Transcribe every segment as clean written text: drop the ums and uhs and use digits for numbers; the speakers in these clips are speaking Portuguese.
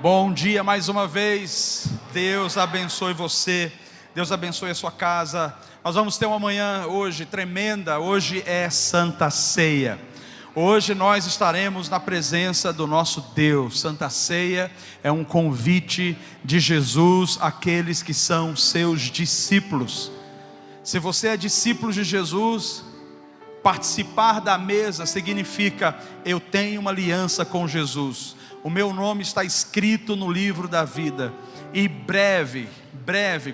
Bom dia mais uma vez. Deus abençoe você. Deus abençoe a sua casa. Nós vamos ter uma manhã hoje tremenda. Hoje é Santa Ceia. Hoje nós estaremos na presença do nosso Deus. Santa Ceia é um convite de Jesus àqueles que são seus discípulos. Se você é discípulo de Jesus, participar da mesa significa: eu tenho uma aliança com Jesus. O meu nome está escrito no livro da vida. E breve,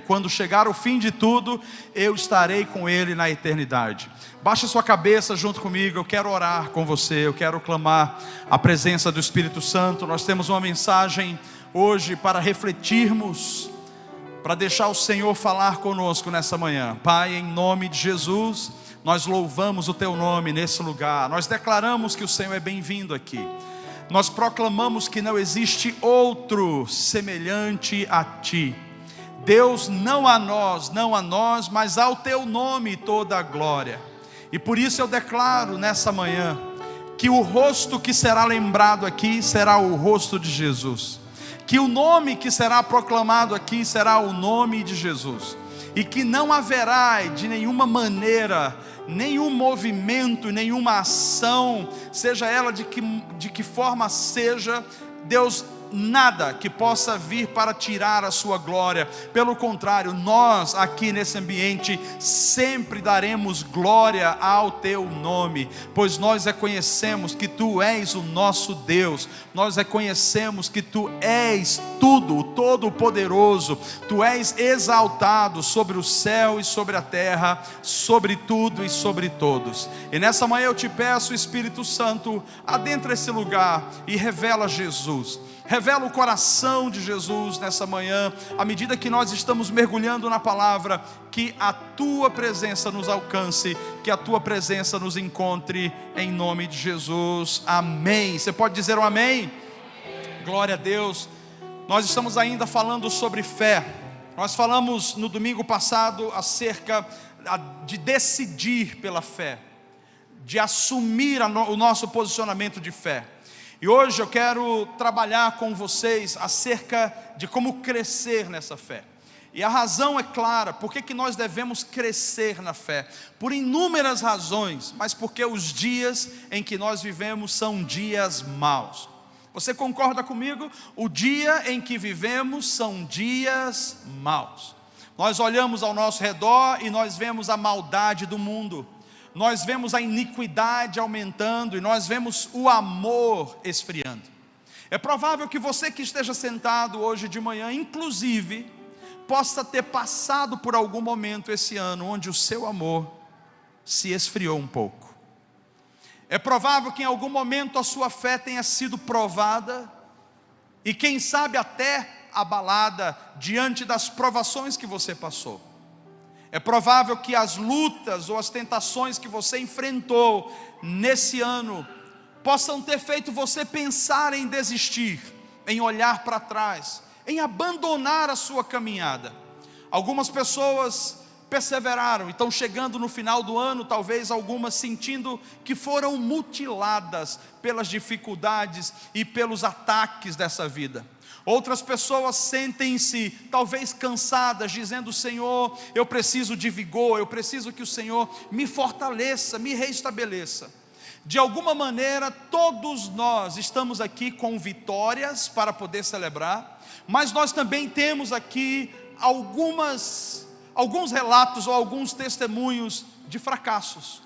quando chegar o fim de tudo, eu estarei com Ele na eternidade. Baixe sua cabeça junto comigo. Eu quero orar com você. Eu quero clamar a presença do Espírito Santo. Nós temos uma mensagem hoje para refletirmos, para deixar o Senhor falar conosco nessa manhã. Pai, em nome de Jesus, nós louvamos o Teu nome nesse lugar. Nós declaramos que o Senhor é bem-vindo aqui. Nós proclamamos que não existe outro semelhante a Ti. Deus, não a nós, mas ao Teu nome toda a glória. E por isso eu declaro nessa manhã que o rosto que será lembrado aqui será o rosto de Jesus. Que o nome que será proclamado aqui será o nome de Jesus. E que não haverá de nenhuma maneira nenhum movimento, nenhuma ação, seja ela de que forma seja, Deus, nada que possa vir para tirar a sua glória. Pelo contrário, nós aqui nesse ambiente sempre daremos glória ao Teu nome, pois nós reconhecemos que Tu és o nosso Deus. Nós reconhecemos que Tu és tudo, o Todo-Poderoso. Tu és exaltado sobre o céu e sobre a terra, sobre tudo e sobre todos. E nessa manhã eu te peço, Espírito Santo, adentra esse lugar e revela Jesus. Revela o coração de Jesus nessa manhã, à medida que nós estamos mergulhando na palavra. Que a Tua presença nos alcance, que a Tua presença nos encontre, em nome de Jesus, amém. Você pode dizer um amém? Glória a Deus. Nós estamos ainda falando sobre fé. Nós falamos no domingo passado acerca de decidir pela fé, de assumir o nosso posicionamento de fé. E hoje eu quero trabalhar com vocês acerca de como crescer nessa fé. E a razão é clara: por que nós devemos crescer na fé? Por inúmeras razões, mas porque os dias em que nós vivemos são dias maus. Você concorda comigo? O dia em que vivemos são dias maus. Nós olhamos ao nosso redor e nós vemos a maldade do mundo. Nós vemos a iniquidade aumentando e nós vemos o amor esfriando. É provável que você que esteja sentado hoje de manhã, inclusive, possa ter passado por algum momento esse ano onde o seu amor se esfriou um pouco. É provável que em algum momento a sua fé tenha sido provada e quem sabe até abalada diante das provações que você passou. É provável que as lutas ou as tentações que você enfrentou nesse ano possam ter feito você pensar em desistir, em olhar para trás, em abandonar a sua caminhada. Algumas pessoas perseveraram e estão chegando no final do ano, talvez algumas sentindo que foram mutiladas pelas dificuldades e pelos ataques dessa vida. Outras pessoas sentem-se talvez cansadas, dizendo: Senhor, eu preciso de vigor, eu preciso que o Senhor me fortaleça, me reestabeleça. De alguma maneira, todos nós estamos aqui com vitórias para poder celebrar, mas nós também temos aqui alguns relatos ou alguns testemunhos de fracassos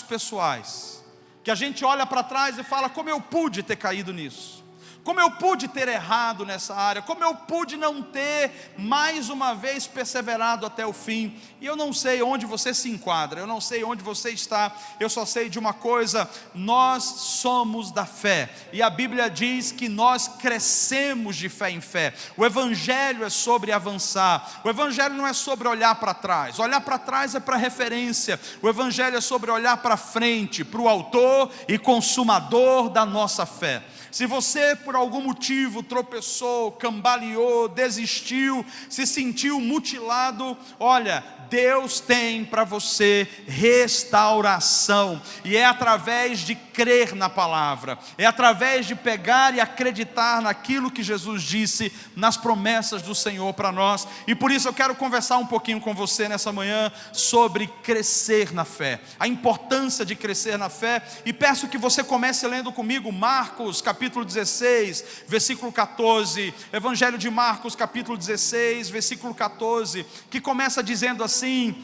pessoais, que a gente olha para trás e fala: como eu pude ter caído nisso? Como eu pude ter errado nessa área? Como eu pude não ter mais uma vez perseverado até o fim? E eu não sei onde você se enquadra, eu não sei onde você está. Eu só sei de uma coisa: nós somos da fé. E a Bíblia diz que nós crescemos de fé em fé. O Evangelho é sobre avançar. O Evangelho não é sobre olhar para trás. Olhar para trás é para referência. O Evangelho é sobre olhar para frente, para o autor e consumador da nossa fé. Se você por algum motivo tropeçou, cambaleou, desistiu, se sentiu mutilado, olha, Deus tem para você restauração, e é através de crer na palavra, é através de pegar e acreditar naquilo que Jesus disse, nas promessas do Senhor para nós. E por isso eu quero conversar um pouquinho com você nessa manhã sobre crescer na fé, a importância de crescer na fé, e peço que você comece lendo comigo Marcos capítulo 16, versículo 14, Evangelho de Marcos capítulo 16, versículo 14, que começa dizendo assim: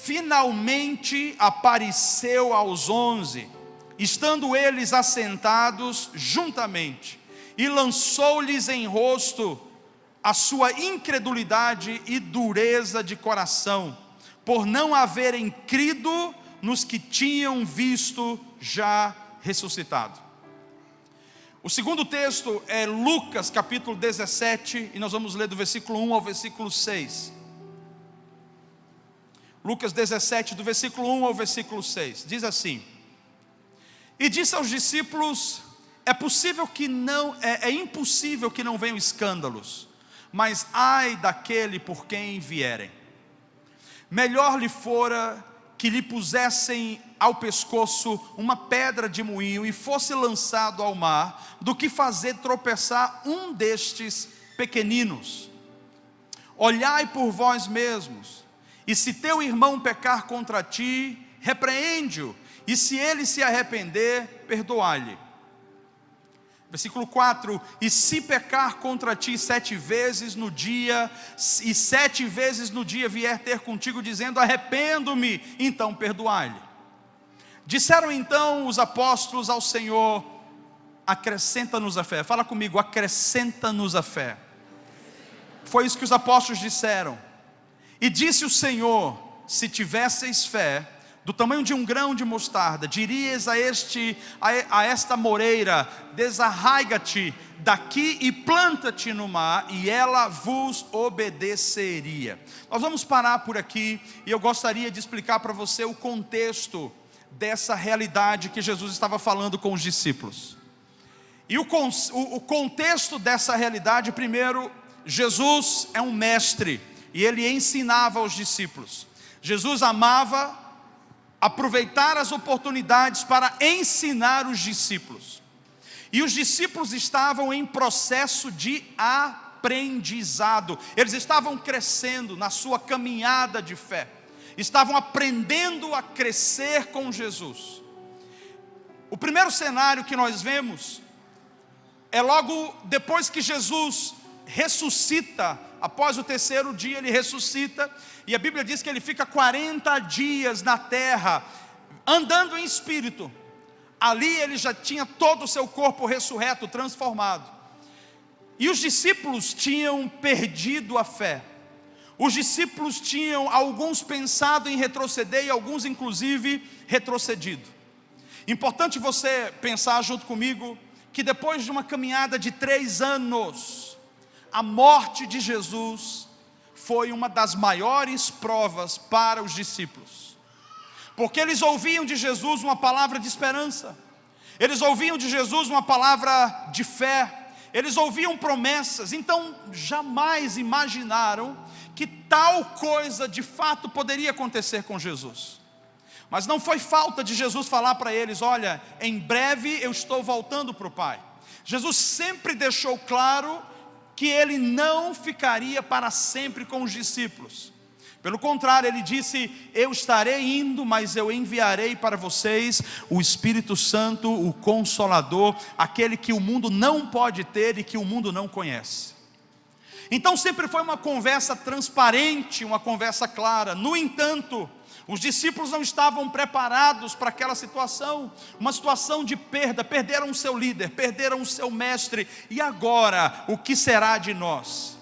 finalmente apareceu aos 11, estando eles assentados juntamente, e lançou-lhes em rosto a sua incredulidade e dureza de coração, por não haverem crido nos que tinham visto já ressuscitado. O segundo texto é Lucas capítulo 17, e nós vamos ler do versículo 1 ao versículo 6. Lucas 17, do versículo 1 ao versículo 6, diz assim: e disse aos discípulos: é impossível que não venham escândalos, mas ai daquele por quem vierem. Melhor lhe fora que lhe pusessem ao pescoço uma pedra de moinho e fosse lançado ao mar, do que fazer tropeçar um destes pequeninos. Olhai por vós mesmos, e se teu irmão pecar contra ti, repreende-o, e se ele se arrepender, perdoai-lhe. Versículo 4: e se pecar contra ti 7 vezes no dia, e 7 vezes no dia vier ter contigo dizendo arrependo-me, então perdoai-lhe. Disseram então os apóstolos ao Senhor: acrescenta-nos a fé. Fala comigo: acrescenta-nos a fé. Foi isso que os apóstolos disseram. E disse o Senhor: se tivesseis fé do tamanho de um grão de mostarda, dirias a esta moreira: desarraiga-te daqui e planta-te no mar, e ela vos obedeceria. Nós vamos parar por aqui, e eu gostaria de explicar para você o contexto dessa realidade que Jesus estava falando com os discípulos. E o contexto dessa realidade: primeiro, Jesus é um mestre, e ele ensinava aos discípulos. Jesus amava aproveitar as oportunidades para ensinar os discípulos, e os discípulos estavam em processo de aprendizado. Eles estavam crescendo na sua caminhada de fé, estavam aprendendo a crescer com Jesus. O primeiro cenário que nós vemos é logo depois que Jesus ressuscita. Após o 3º dia ele ressuscita, e a Bíblia diz que ele fica 40 dias na terra, andando em espírito. Ali ele já tinha todo o seu corpo ressurreto, transformado. E os discípulos tinham perdido a fé. Os discípulos tinham, alguns pensado em retroceder, e alguns inclusive retrocedido. Importante você pensar junto comigo, que depois de uma caminhada de 3 anos, a morte de Jesus foi uma das maiores provas para os discípulos, porque eles ouviam de Jesus uma palavra de esperança, eles ouviam de Jesus uma palavra de fé, eles ouviam promessas. Então jamais imaginaram que tal coisa de fato poderia acontecer com Jesus. Mas não foi falta de Jesus falar para eles: olha, em breve eu estou voltando para o Pai. Jesus sempre deixou claro que ele não ficaria para sempre com os discípulos. Pelo contrário, ele disse: eu estarei indo, mas eu enviarei para vocês o Espírito Santo, o Consolador, aquele que o mundo não pode ter e que o mundo não conhece. Então sempre foi uma conversa transparente, uma conversa clara. No entanto, os discípulos não estavam preparados para aquela situação, uma situação de perda. Perderam o seu líder, perderam o seu mestre, e agora o que será de nós?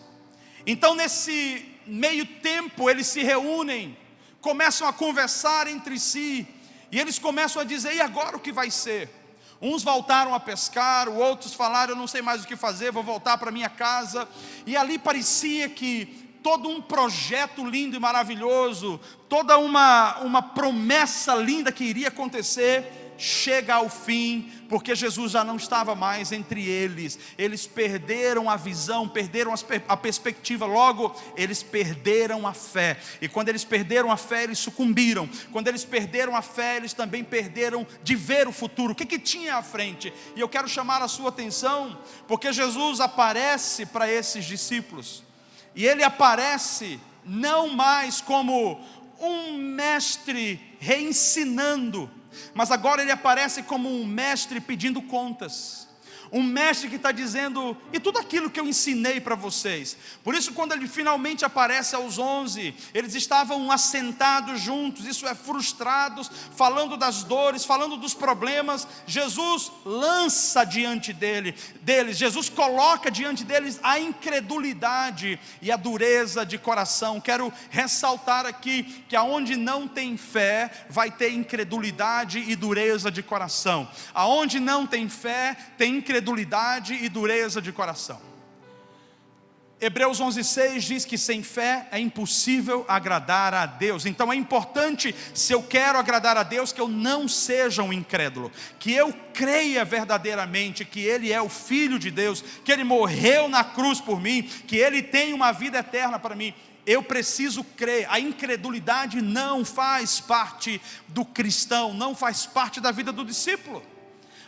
Então nesse meio tempo eles se reúnem, começam a conversar entre si, e eles começam a dizer: e agora o que vai ser? Uns voltaram a pescar, outros falaram: eu não sei mais o que fazer, vou voltar para minha casa. E ali parecia que todo um projeto lindo e maravilhoso, toda uma promessa linda que iria acontecer, chega ao fim, porque Jesus já não estava mais entre eles. Eles perderam a visão, perderam a perspectiva, logo eles perderam a fé. E quando eles perderam a fé, eles sucumbiram. Quando eles perderam a fé, eles também perderam de ver o futuro. O que tinha à frente? E eu quero chamar a sua atenção, porque Jesus aparece para esses discípulos, e ele aparece não mais como um mestre reensinando, mas agora ele aparece como um mestre pedindo contas. Um mestre que está dizendo: e tudo aquilo que eu ensinei para vocês. Por isso, quando ele finalmente aparece aos 11, eles estavam assentados juntos, isso é, frustrados, falando das dores, falando dos problemas. Jesus lança diante deles, Jesus coloca diante deles a incredulidade e a dureza de coração. Quero ressaltar aqui que aonde não tem fé, vai ter incredulidade e dureza de coração. Aonde não tem fé, tem incredulidade e dureza de coração. Hebreus 11:6 diz que sem fé é impossível agradar a Deus. Então é importante, se eu quero agradar a Deus, que eu não seja um incrédulo, que eu creia verdadeiramente que Ele é o Filho de Deus, que Ele morreu na cruz por mim, que Ele tem uma vida eterna para mim. Eu preciso crer. A incredulidade não faz parte do cristão, não faz parte da vida do discípulo.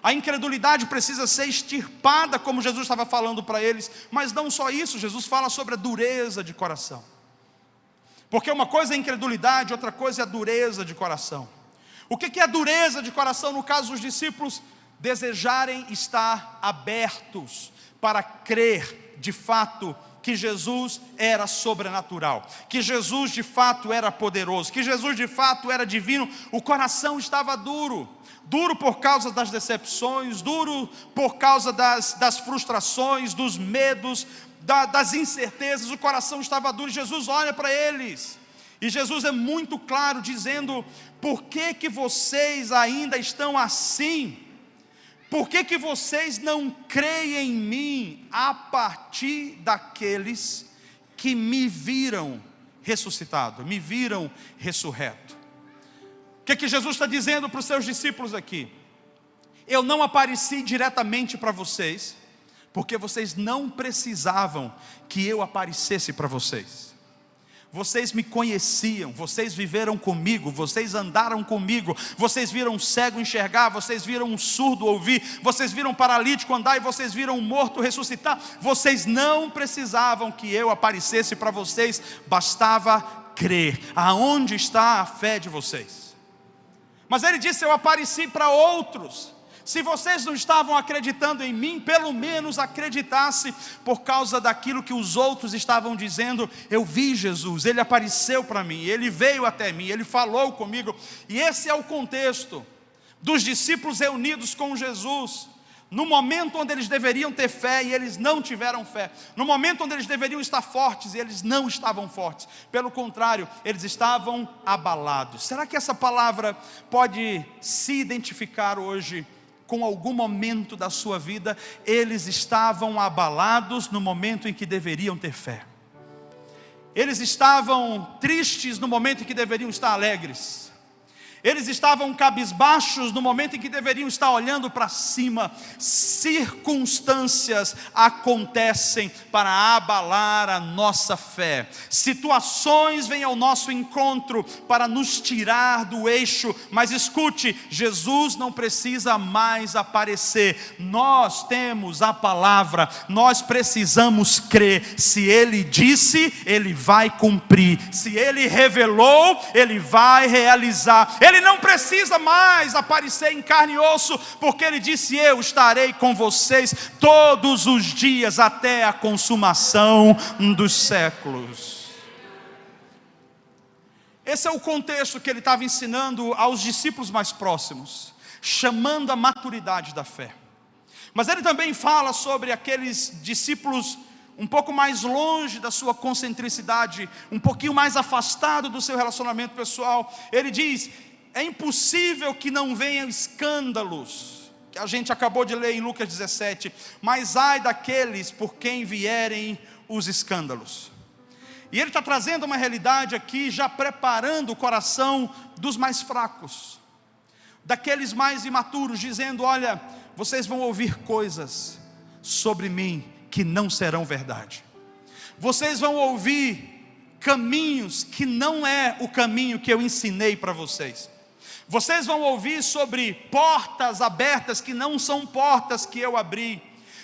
A incredulidade precisa ser extirpada, como Jesus estava falando para eles. Mas não só isso, Jesus fala sobre a dureza de coração. Porque uma coisa é a incredulidade, outra coisa é a dureza de coração. O que é a dureza de coração no caso dos discípulos? Desejarem estar abertos para crer de fato que Jesus era sobrenatural, que Jesus de fato era poderoso, que Jesus de fato era divino. O coração estava duro por causa das decepções, duro por causa das frustrações, dos medos, das incertezas. O coração estava duro. Jesus olha para eles, e Jesus é muito claro, dizendo: por que vocês ainda estão assim? Por que vocês não creem em mim a partir daqueles que me viram ressuscitado, me viram ressurreto? O que Jesus está dizendo para os seus discípulos aqui? Eu não apareci diretamente para vocês, porque vocês não precisavam que eu aparecesse para vocês. Vocês me conheciam, vocês viveram comigo, vocês andaram comigo, vocês viram um cego enxergar, vocês viram um surdo ouvir, vocês viram um paralítico andar e vocês viram um morto ressuscitar. Vocês não precisavam que eu aparecesse para vocês, bastava crer. Aonde está a fé de vocês? Mas ele disse: eu apareci para outros. Se vocês não estavam acreditando em mim, pelo menos acreditasse por causa daquilo que os outros estavam dizendo. Eu vi Jesus, Ele apareceu para mim, Ele veio até mim, Ele falou comigo. E esse é o contexto dos discípulos reunidos com Jesus, no momento onde eles deveriam ter fé e eles não tiveram fé, no momento onde eles deveriam estar fortes e eles não estavam fortes. Pelo contrário, eles estavam abalados. Será que essa palavra pode se identificar hoje com algum momento da sua vida? Eles estavam abalados no momento em que deveriam ter fé. Eles estavam tristes no momento em que deveriam estar alegres. Eles estavam cabisbaixos no momento em que deveriam estar olhando para cima. Circunstâncias acontecem para abalar a nossa fé. Situações vêm ao nosso encontro para nos tirar do eixo. Mas escute, Jesus não precisa mais aparecer. Nós temos a palavra, nós precisamos crer. Se Ele disse, Ele vai cumprir. Se Ele revelou, Ele vai realizar. Ele não precisa mais aparecer em carne e osso, porque Ele disse: eu estarei com vocês todos os dias até a consumação dos séculos. Esse é o contexto que Ele estava ensinando aos discípulos mais próximos, chamando a maturidade da fé. Mas Ele também fala sobre aqueles discípulos um pouco mais longe da sua concentricidade, um pouquinho mais afastado do seu relacionamento pessoal. Ele diz: é impossível que não venham escândalos, que a gente acabou de ler em Lucas 17, mas ai daqueles por quem vierem os escândalos. E ele está trazendo uma realidade aqui, já preparando o coração dos mais fracos, daqueles mais imaturos, dizendo: olha, vocês vão ouvir coisas sobre mim que não serão verdade. Vocês vão ouvir caminhos que não é o caminho que eu ensinei para vocês. Vocês vão ouvir sobre portas abertas que não são portas que eu abri.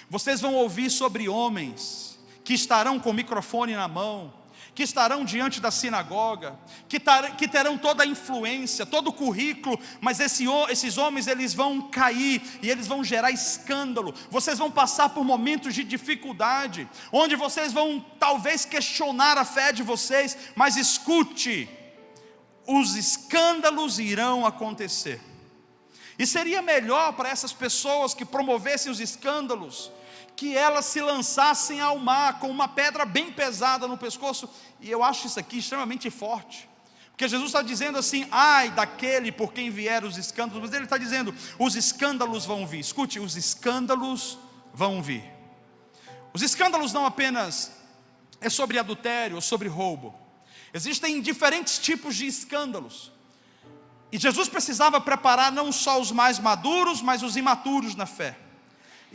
Vocês vão ouvir sobre homens que estarão com o microfone na mão, que estarão diante da sinagoga, que terão toda a influência, todo o currículo, mas esses homens, eles vão cair, e eles vão gerar escândalo. Vocês vão passar por momentos de dificuldade, onde vocês vão talvez questionar a fé de vocês, mas escute, os escândalos irão acontecer. E seria melhor para essas pessoas que promovessem os escândalos, que elas se lançassem ao mar com uma pedra bem pesada no pescoço. E eu acho isso aqui extremamente forte, porque Jesus está dizendo assim: ai daquele por quem vieram os escândalos. Mas ele está dizendo: os escândalos vão vir. Escute, os escândalos vão vir. Os escândalos não apenas é sobre adultério ou sobre roubo. Existem diferentes tipos de escândalos, e Jesus precisava preparar não só os mais maduros, mas os imaturos na fé.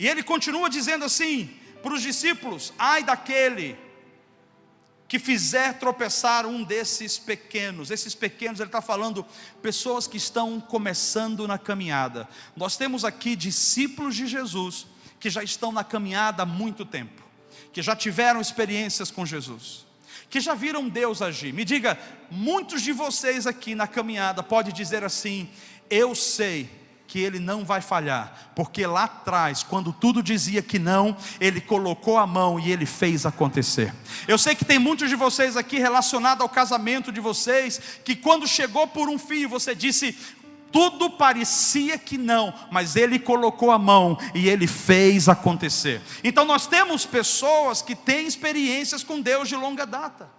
E ele continua dizendo assim para os discípulos: ai daquele que fizer tropeçar um desses pequenos. Esses pequenos, ele está falando pessoas que estão começando na caminhada. Nós temos aqui discípulos de Jesus que já estão na caminhada há muito tempo, que já tiveram experiências com Jesus, que já viram Deus agir. Me diga, muitos de vocês aqui na caminhada podem dizer assim: eu sei que Ele não vai falhar, porque lá atrás, quando tudo dizia que não, Ele colocou a mão e Ele fez acontecer. Eu sei que tem muitos de vocês aqui relacionado ao casamento de vocês, que quando chegou por um fio, você disse: tudo parecia que não, mas Ele colocou a mão e Ele fez acontecer. Então nós temos pessoas que têm experiências com Deus de longa data,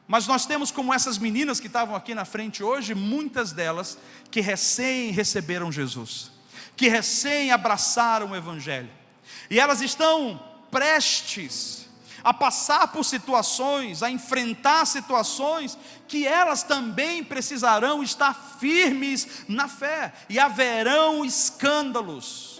mas nós temos, como essas meninas que estavam aqui na frente hoje, muitas delas que recém receberam Jesus, que recém abraçaram o Evangelho, e elas estão prestes a passar por situações, a enfrentar situações, que elas também precisarão estar firmes na fé, e haverão escândalos.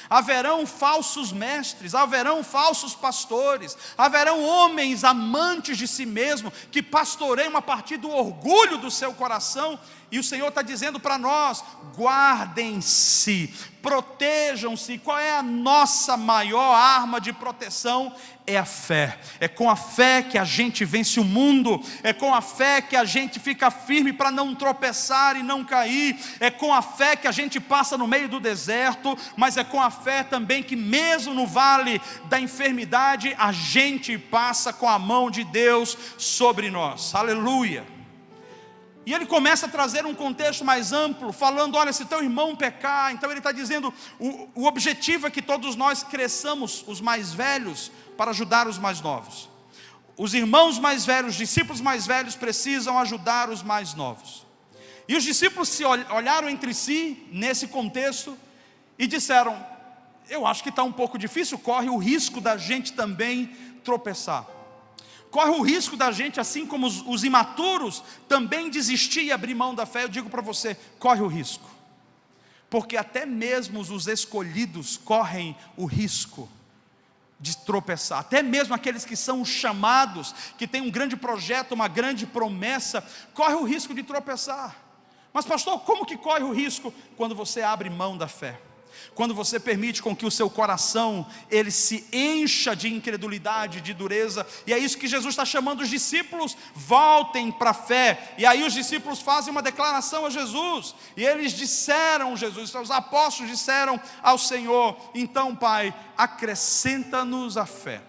Haverão falsos mestres, haverão falsos pastores, haverão homens amantes de si mesmo, que pastoreiam a partir do orgulho do seu coração. E o Senhor está dizendo para nós: guardem-se, protejam-se. Qual é a nossa maior arma de proteção? É a fé. É com a fé que a gente vence o mundo, é com a fé que a gente fica firme para não tropeçar e não cair, é com a fé que a gente passa no meio do deserto, mas é com a fé também que mesmo no vale da enfermidade, a gente passa com a mão de Deus sobre nós. Aleluia. E ele começa a trazer um contexto mais amplo, falando: olha, se teu irmão pecar, então ele está dizendo, o objetivo é que todos nós cresçamos, os mais velhos, para ajudar os mais novos. Os irmãos mais velhos, os discípulos mais velhos precisam ajudar os mais novos. E os discípulos se olharam entre si, nesse contexto, e disseram: eu acho que está um pouco difícil, corre o risco da gente também tropeçar. Corre o risco da gente, assim como os imaturos, também desistir e abrir mão da fé. Eu digo para você, corre o risco, porque até mesmo os escolhidos correm o risco de tropeçar. Até mesmo aqueles que são chamados, que têm um grande projeto, uma grande promessa, corre o risco de tropeçar. Mas pastor, como que corre o risco? Quando você abre mão da fé, quando você permite com que o seu coração, ele se encha de incredulidade, de dureza. E é isso que Jesus está chamando os discípulos: voltem para a fé. E aí os discípulos fazem uma declaração a Jesus, e eles disseram, os apóstolos disseram ao Senhor: então Pai, acrescenta-nos a fé.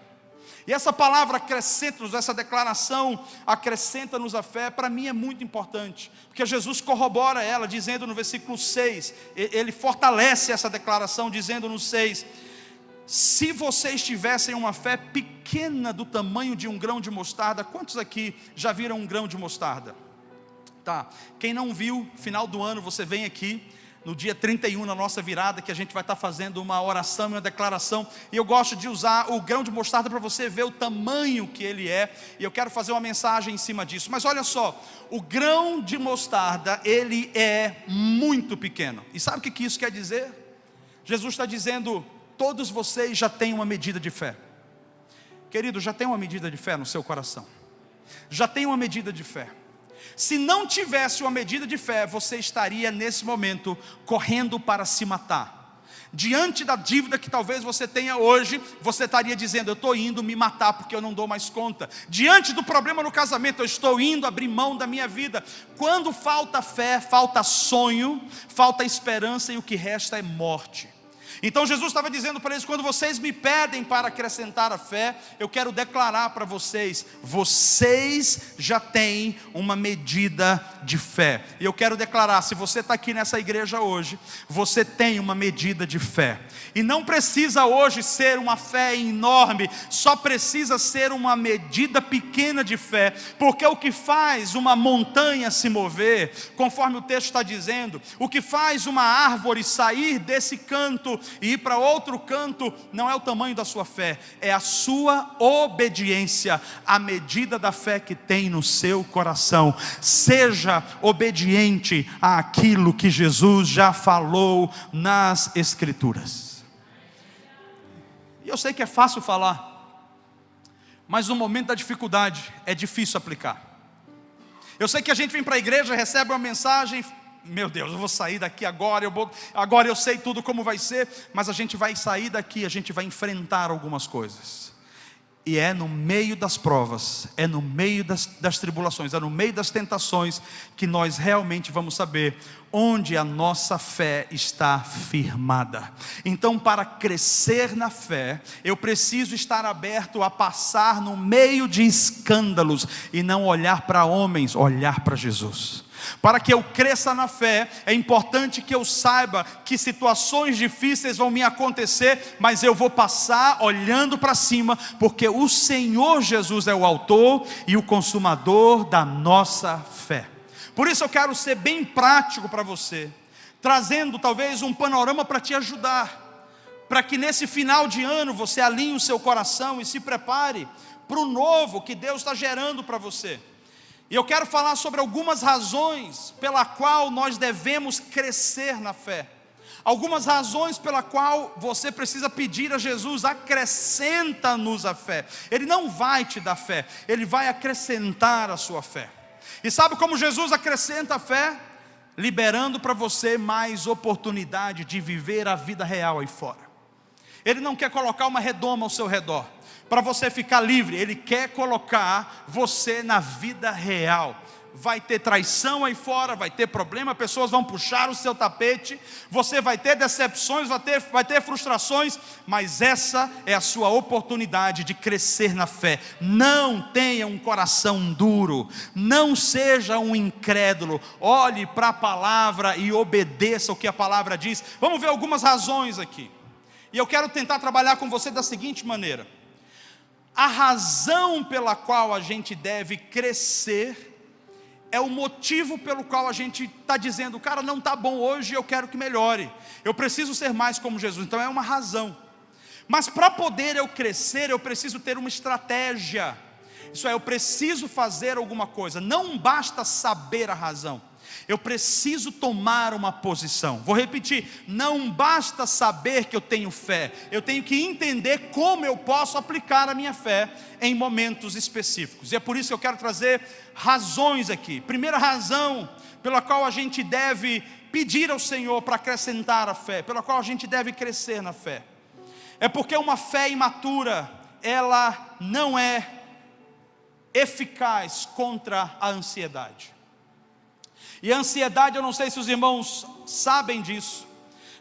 E essa palavra acrescenta-nos, essa declaração acrescenta-nos a fé, para mim é muito importante, porque Jesus corrobora ela, dizendo no versículo 6, ele fortalece essa declaração, dizendo no 6: se vocês tivessem uma fé pequena do tamanho de um grão de mostarda. Quantos aqui já viram um grão de mostarda? Tá, quem não viu, final do ano você vem aqui, no dia 31, na nossa virada, que a gente vai estar fazendo uma oração e uma declaração, e eu gosto de usar o grão de mostarda para você ver o tamanho que ele é, e eu quero fazer uma mensagem em cima disso. Mas olha só, o grão de mostarda, ele é muito pequeno, e sabe o que isso quer dizer? Jesus está dizendo: todos vocês já têm uma medida de fé. Querido, já tem uma medida de fé no seu coração, já tem uma medida de fé. Se não tivesse uma medida de fé, você estaria nesse momento correndo para se matar. Diante da dívida que talvez você tenha hoje, você estaria dizendo: eu estou indo me matar porque eu não dou mais conta. Diante do problema no casamento, eu estou indo abrir mão da minha vida. Quando falta fé, falta sonho, falta esperança, e o que resta é morte. Então Jesus estava dizendo para eles: quando vocês me pedem para acrescentar a fé, eu quero declarar para vocês: vocês já têm uma medida de fé. E eu quero declarar: se você está aqui nessa igreja hoje, você tem uma medida de fé. E não precisa hoje ser uma fé enorme, só precisa ser uma medida pequena de fé, porque o que faz uma montanha se mover, conforme o texto está dizendo, o que faz uma árvore sair desse canto e ir para outro canto, não é o tamanho da sua fé, é a sua obediência, a medida da fé que tem no seu coração. Seja obediente àquilo que Jesus já falou nas Escrituras. E eu sei que é fácil falar, mas no momento da dificuldade é difícil aplicar. Eu sei que a gente vem para a igreja, recebe uma mensagem: meu Deus, eu vou sair daqui agora, agora eu sei tudo como vai ser. Mas a gente vai sair daqui, a gente vai enfrentar algumas coisas. E é no meio das provas, é no meio das tribulações, é no meio das tentações, que nós realmente vamos saber onde a nossa fé está firmada. Então, para crescer na fé, eu preciso estar aberto a passar no meio de escândalos, e não olhar para homens, olhar para Jesus. Para que eu cresça na fé, é importante que eu saiba que situações difíceis vão me acontecer, mas eu vou passar olhando para cima, porque o Senhor Jesus é o autor e o consumador da nossa fé. Por isso eu quero ser bem prático para você, trazendo talvez um panorama para te ajudar, para que nesse final de ano você alinhe o seu coração e se prepare para o novo que Deus está gerando para você. E eu quero falar sobre algumas razões pela qual nós devemos crescer na fé. Algumas razões pela qual você precisa pedir a Jesus: acrescenta-nos a fé. Ele não vai te dar fé, Ele vai acrescentar a sua fé. E sabe como Jesus acrescenta a fé? Liberando para você mais oportunidade de viver a vida real aí fora. Ele não quer colocar uma redoma ao seu redor para você ficar livre. Ele quer colocar você na vida real. Vai ter traição aí fora, vai ter problema, pessoas vão puxar o seu tapete, você vai ter decepções, vai ter frustrações, mas essa é a sua oportunidade de crescer na fé. Não tenha um coração duro, não seja um incrédulo, olhe para a palavra e obedeça o que a palavra diz. Vamos ver algumas razões aqui, e eu quero tentar trabalhar com você da seguinte maneira: a razão pela qual a gente deve crescer é o motivo pelo qual a gente está dizendo: cara, não está bom hoje, eu quero que melhore, eu preciso ser mais como Jesus. Então é uma razão. Mas para poder eu crescer, eu preciso ter uma estratégia. Isso é, eu preciso fazer alguma coisa. Não basta saber a razão, eu preciso tomar uma posição. Vou repetir: não basta saber que eu tenho fé, eu tenho que entender como eu posso aplicar a minha fé em momentos específicos. E é por isso que eu quero trazer razões aqui. Primeira razão pela qual a gente deve pedir ao Senhor para acrescentar a fé, pela qual a gente deve crescer na fé, é porque uma fé imatura, ela não é eficaz contra a ansiedade. E a ansiedade, eu não sei se os irmãos sabem disso,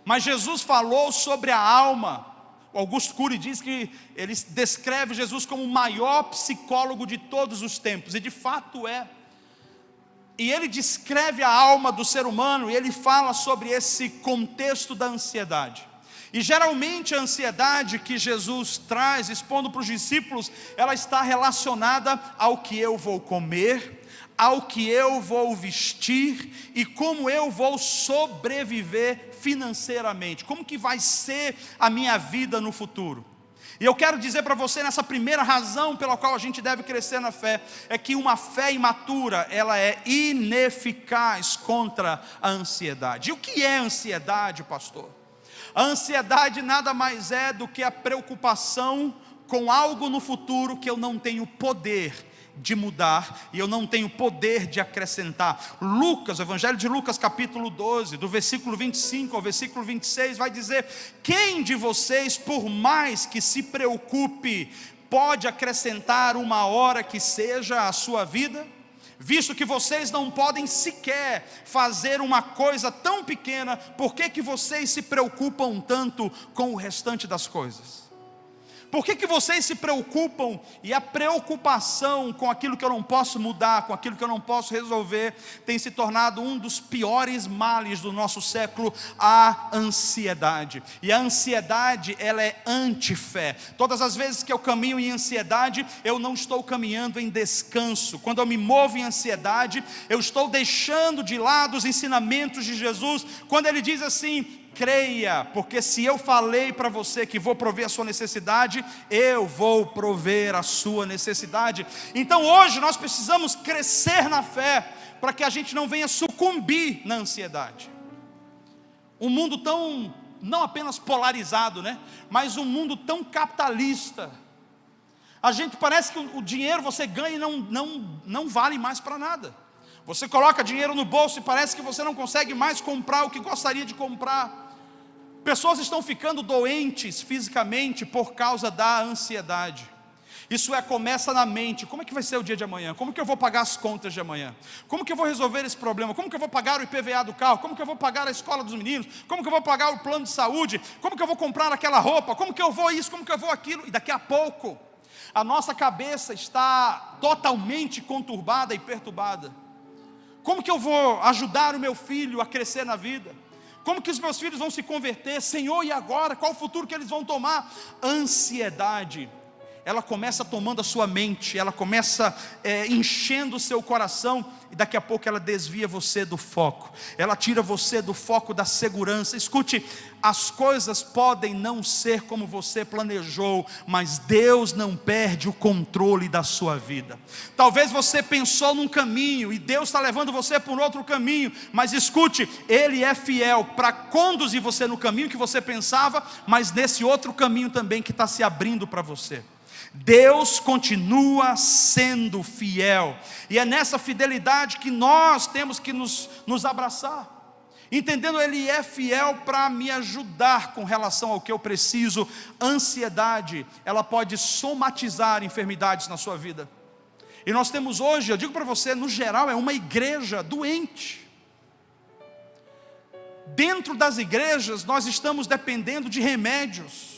mas Jesus falou sobre a alma. O Augusto Cury diz que ele descreve Jesus como o maior psicólogo de todos os tempos, e de fato é. E ele descreve a alma do ser humano, e ele fala sobre esse contexto da ansiedade. E geralmente a ansiedade que Jesus traz, expondo para os discípulos, ela está relacionada ao que eu vou comer, ao que eu vou vestir e como eu vou sobreviver financeiramente. Como que vai ser a minha vida no futuro? E eu quero dizer para você, nessa primeira razão pela qual a gente deve crescer na fé, é que uma fé imatura, ela é ineficaz contra a ansiedade. E o que é ansiedade, pastor? A ansiedade nada mais é do que a preocupação com algo no futuro que eu não tenho poder de mudar, e eu não tenho poder de acrescentar. Lucas, o Evangelho de Lucas capítulo 12, do versículo 25 ao versículo 26, vai dizer: quem de vocês, por mais que se preocupe, pode acrescentar uma hora que seja à sua vida? Visto que vocês não podem sequer fazer uma coisa tão pequena, por que vocês se preocupam tanto com o restante das coisas? Por que vocês se preocupam, e a preocupação com aquilo que eu não posso mudar, com aquilo que eu não posso resolver, tem se tornado um dos piores males do nosso século, a ansiedade. E a ansiedade, ela é antifé. Todas as vezes que eu caminho em ansiedade, eu não estou caminhando em descanso. Quando eu me movo em ansiedade, eu estou deixando de lado os ensinamentos de Jesus, quando Ele diz assim: creia, porque se eu falei para você que vou prover a sua necessidade, eu vou prover a sua necessidade. Então hoje nós precisamos crescer na fé, para que a gente não venha sucumbir na ansiedade. Um mundo tão, não apenas polarizado, mas um mundo tão capitalista. A gente parece que o dinheiro você ganha e não vale mais para nada. Você coloca dinheiro no bolso e parece que você não consegue mais comprar o que gostaria de comprar. Pessoas estão ficando doentes fisicamente por causa da ansiedade. Isso começa na mente. Como é que vai ser o dia de amanhã? Como que eu vou pagar as contas de amanhã? Como que eu vou resolver esse problema? Como que eu vou pagar o IPVA do carro? Como que eu vou pagar a escola dos meninos? Como que eu vou pagar o plano de saúde? Como que eu vou comprar aquela roupa? Como que eu vou isso? Como que eu vou aquilo? E daqui a pouco, a nossa cabeça está totalmente conturbada e perturbada. Como que eu vou ajudar o meu filho a crescer na vida? Como que os meus filhos vão se converter? Senhor, e agora? Qual o futuro que eles vão tomar? Ansiedade, ela começa tomando a sua mente, ela começa enchendo o seu coração, e daqui a pouco ela desvia você do foco, ela tira você do foco da segurança. Escute, as coisas podem não ser como você planejou, mas Deus não perde o controle da sua vida. Talvez você pensou num caminho, e Deus está levando você por outro caminho, mas escute, Ele é fiel para conduzir você no caminho que você pensava, mas nesse outro caminho também que está se abrindo para você. Deus continua sendo fiel, e é nessa fidelidade que nós temos que nos abraçar, entendendo Ele é fiel para me ajudar com relação ao que eu preciso. Ansiedade, ela pode somatizar enfermidades na sua vida, e nós temos hoje, eu digo para você, no geral, é uma igreja doente. Dentro das igrejas nós estamos dependendo de remédios.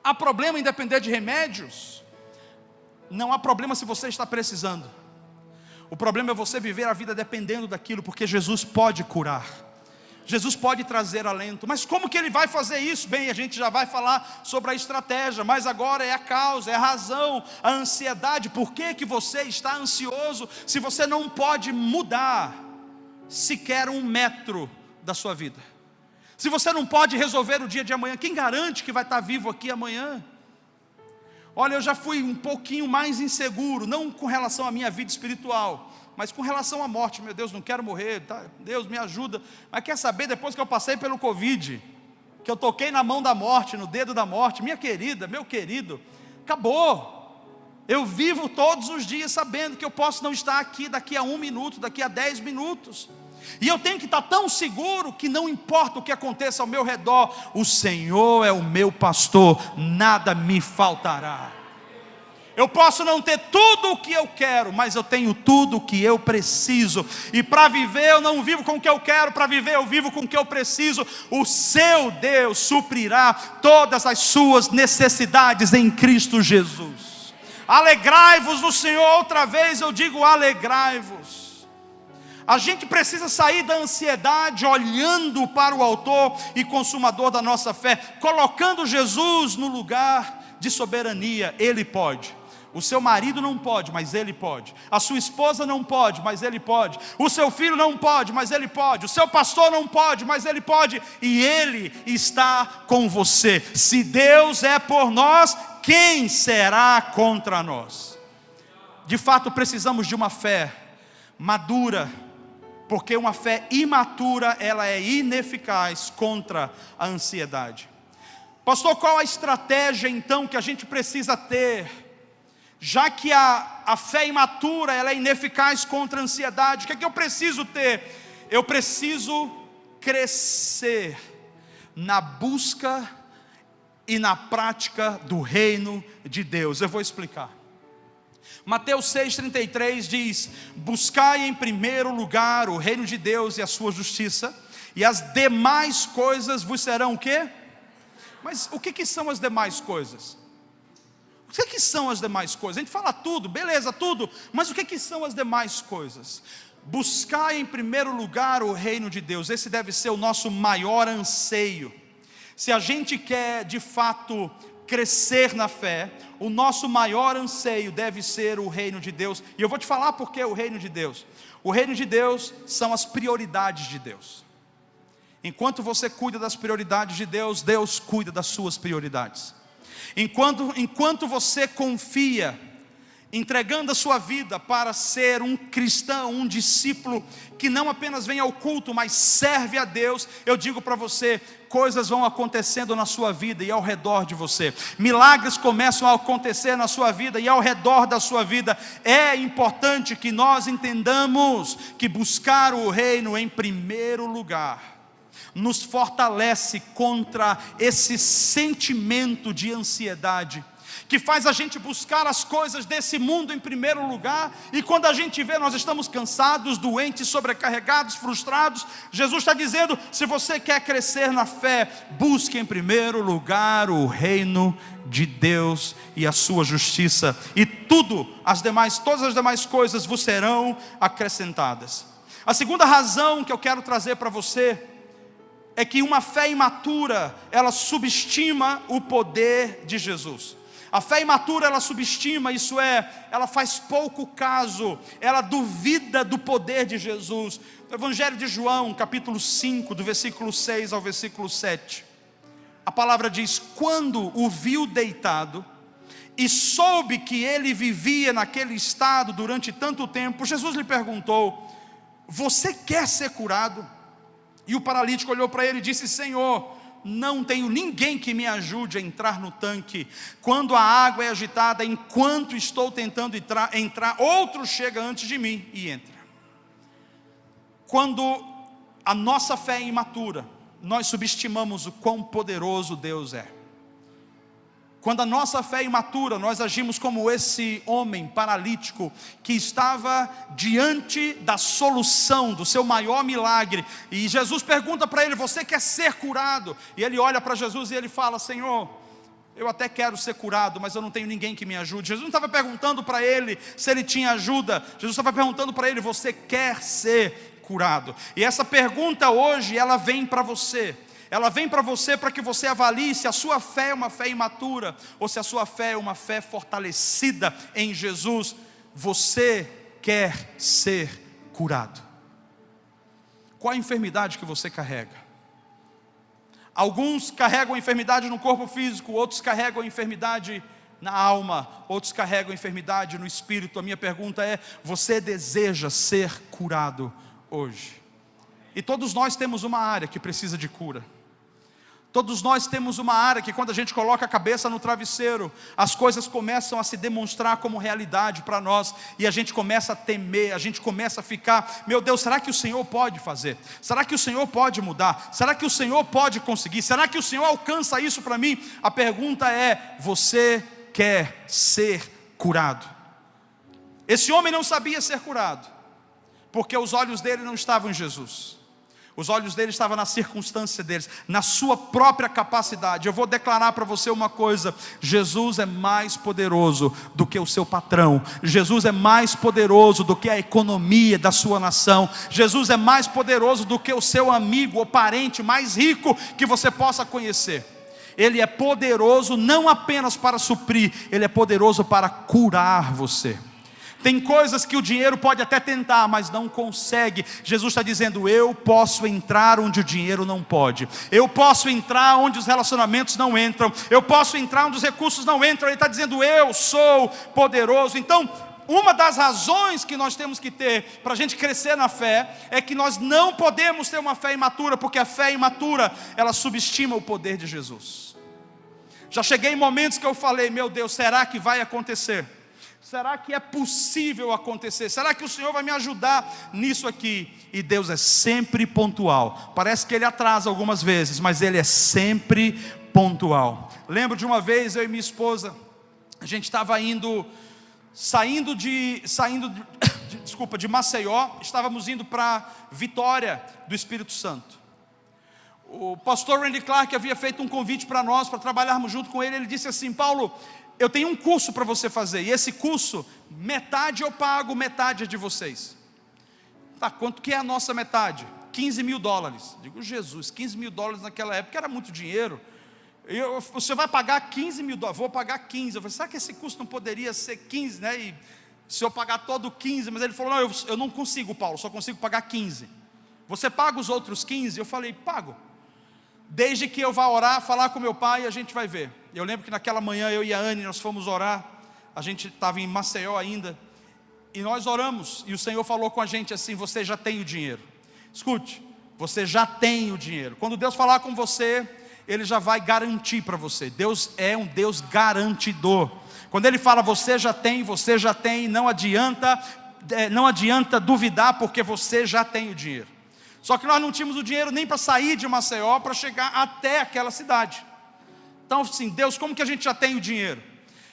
Há problema em depender de remédios? Não há problema se você está precisando. O problema é você viver a vida dependendo daquilo, porque Jesus pode curar, Jesus pode trazer alento. Mas como que Ele vai fazer isso? Bem, a gente já vai falar sobre a estratégia, mas agora é a causa, é a razão, a ansiedade. Por que você está ansioso se você não pode mudar sequer 1 metro da sua vida? Se você não pode resolver o dia de amanhã, quem garante que vai estar vivo aqui amanhã? Olha, eu já fui um pouquinho mais inseguro, não com relação à minha vida espiritual, mas com relação à morte. Meu Deus, não quero morrer, tá? Deus me ajuda. Mas quer saber, depois que eu passei pelo Covid, que eu toquei na mão da morte, no dedo da morte, minha querida, meu querido, acabou. Eu vivo todos os dias sabendo que eu posso não estar aqui daqui a 1 minuto, daqui a 10 minutos. E eu tenho que estar tão seguro que não importa o que aconteça ao meu redor, o Senhor é o meu pastor, nada me faltará. Eu posso não ter tudo o que eu quero, mas eu tenho tudo o que eu preciso. E para viver eu não vivo com o que eu quero, para viver eu vivo com o que eu preciso. O seu Deus suprirá todas as suas necessidades em Cristo Jesus. Alegrai-vos no Senhor. Outra vez eu digo alegrai-vos. A gente precisa sair da ansiedade olhando para o autor e consumador da nossa fé, colocando Jesus no lugar de soberania. Ele pode. O seu marido não pode, mas ele pode. A sua esposa não pode, mas ele pode. O seu filho não pode, mas ele pode. O seu pastor não pode, mas ele pode. E ele está com você. Se Deus é por nós, quem será contra nós? De fato, precisamos de uma fé madura, porque uma fé imatura, ela é ineficaz contra a ansiedade. Pastor, qual a estratégia então que a gente precisa ter? Já que a fé imatura, ela é ineficaz contra a ansiedade, o que é que eu preciso ter? Eu preciso crescer na busca e na prática do reino de Deus. Eu vou explicar. Mateus 6,33 diz: buscai em primeiro lugar o reino de Deus e a sua justiça, e as demais coisas vos serão o quê? Mas o que são as demais coisas? O que são as demais coisas? A gente fala tudo, beleza, tudo, mas o que são as demais coisas? Buscar em primeiro lugar o reino de Deus, esse deve ser o nosso maior anseio. Se a gente quer de fato crescer na fé, o nosso maior anseio deve ser o reino de Deus. E eu vou te falar por que o reino de Deus. O reino de Deus são as prioridades de Deus. Enquanto você cuida das prioridades de Deus, Deus cuida das suas prioridades. Enquanto você confia, entregando a sua vida para ser um cristão, um discípulo, que não apenas vem ao culto, mas serve a Deus, eu digo para você, coisas vão acontecendo na sua vida e ao redor de você. Milagres começam a acontecer na sua vida e ao redor da sua vida. É importante que nós entendamos que buscar o reino em primeiro lugar nos fortalece contra esse sentimento de ansiedade, que faz a gente buscar as coisas desse mundo em primeiro lugar, e quando a gente vê, nós estamos cansados, doentes, sobrecarregados, frustrados. Jesus está dizendo, se você quer crescer na fé, busque em primeiro lugar o reino de Deus e a sua justiça, e todas as demais coisas vos serão acrescentadas. A segunda razão que eu quero trazer para você é que uma fé imatura, ela subestima o poder de Jesus. A fé imatura, ela subestima, isso é, ela faz pouco caso, ela duvida do poder de Jesus. No Evangelho de João, capítulo 5, do versículo 6 ao versículo 7, a palavra diz: quando o viu deitado e soube que ele vivia naquele estado durante tanto tempo, Jesus lhe perguntou: você quer ser curado? E o paralítico olhou para ele e disse: Senhor, não tenho ninguém que me ajude a entrar no tanque. Quando a água é agitada, enquanto estou tentando entrar, outro chega antes de mim e entra. Quando a nossa fé é imatura, nós subestimamos o quão poderoso Deus é. Quando a nossa fé é imatura, nós agimos como esse homem paralítico que estava diante da solução do seu maior milagre, e Jesus pergunta para ele: você quer ser curado? E ele olha para Jesus e ele fala: Senhor, eu até quero ser curado, mas eu não tenho ninguém que me ajude. Jesus não estava perguntando para ele se ele tinha ajuda, Jesus estava perguntando para ele: você quer ser curado? E essa pergunta hoje, ela vem para você. Ela vem para você para que você avalie se a sua fé é uma fé imatura ou se a sua fé é uma fé fortalecida em Jesus. Você quer ser curado? Qual a enfermidade que você carrega? Alguns carregam a enfermidade no corpo físico, outros carregam a enfermidade na alma, outros carregam a enfermidade no espírito. A minha pergunta é: você deseja ser curado hoje? E todos nós temos uma área que precisa de cura. Todos nós temos uma área que, quando a gente coloca a cabeça no travesseiro, as coisas começam a se demonstrar como realidade para nós, e a gente começa a temer, a gente começa a ficar: meu Deus, será que o Senhor pode fazer? Será que o Senhor pode mudar? Será que o Senhor pode conseguir? Será que o Senhor alcança isso para mim? A pergunta é: você quer ser curado? Esse homem não sabia ser curado, porque os olhos dele não estavam em Jesus. Os olhos dele estavam na circunstância deles, na sua própria capacidade. Eu vou declarar para você uma coisa: Jesus é mais poderoso do que o seu patrão. Jesus é mais poderoso do que a economia da sua nação. Jesus é mais poderoso do que o seu amigo ou parente mais rico que você possa conhecer. Ele é poderoso não apenas para suprir, Ele é poderoso para curar você. Tem coisas que o dinheiro pode até tentar, mas não consegue. Jesus está dizendo: eu posso entrar onde o dinheiro não pode, eu posso entrar onde os relacionamentos não entram, eu posso entrar onde os recursos não entram. Ele está dizendo: eu sou poderoso. Então, uma das razões que nós temos que ter para a gente crescer na fé é que nós não podemos ter uma fé imatura, porque a fé imatura, ela subestima o poder de Jesus. Já cheguei em momentos que eu falei: meu Deus, será que vai acontecer? Será que é possível acontecer? Será que o Senhor vai me ajudar nisso aqui? E Deus é sempre pontual. Parece que Ele atrasa algumas vezes, mas Ele é sempre pontual. Lembro de uma vez, eu e minha esposa, a gente estava saindo de Maceió, estávamos indo para Vitória do Espírito Santo. O pastor Randy Clark havia feito um convite para nós, para trabalharmos junto com ele. Ele disse assim: Paulo, eu tenho um curso para você fazer, e esse curso, metade eu pago, metade é de vocês. Tá, quanto que é a nossa metade? $15.000. Digo: Jesus, $15.000 naquela época era muito dinheiro. Você vai pagar $15.000, vou pagar 15. Eu falei: será que esse curso não poderia ser 15, né? E se eu pagar todo 15, mas ele falou: não, eu não consigo, Paulo, só consigo pagar 15. Você paga os outros 15? Eu falei: pago. Desde que eu vá orar, falar com meu pai, a gente vai ver. Eu lembro que naquela manhã eu e a Anne, nós fomos orar. A gente estava em Maceió ainda, e nós oramos, e o Senhor falou com a gente assim: você já tem o dinheiro. Escute, você já tem o dinheiro. Quando Deus falar com você, Ele já vai garantir para você. Deus é um Deus garantidor. Quando Ele fala você já tem, não adianta duvidar, porque você já tem o dinheiro. Só que nós não tínhamos o dinheiro nem para sair de Maceió, para chegar até aquela cidade. Então assim: Deus, como que a gente já tem o dinheiro?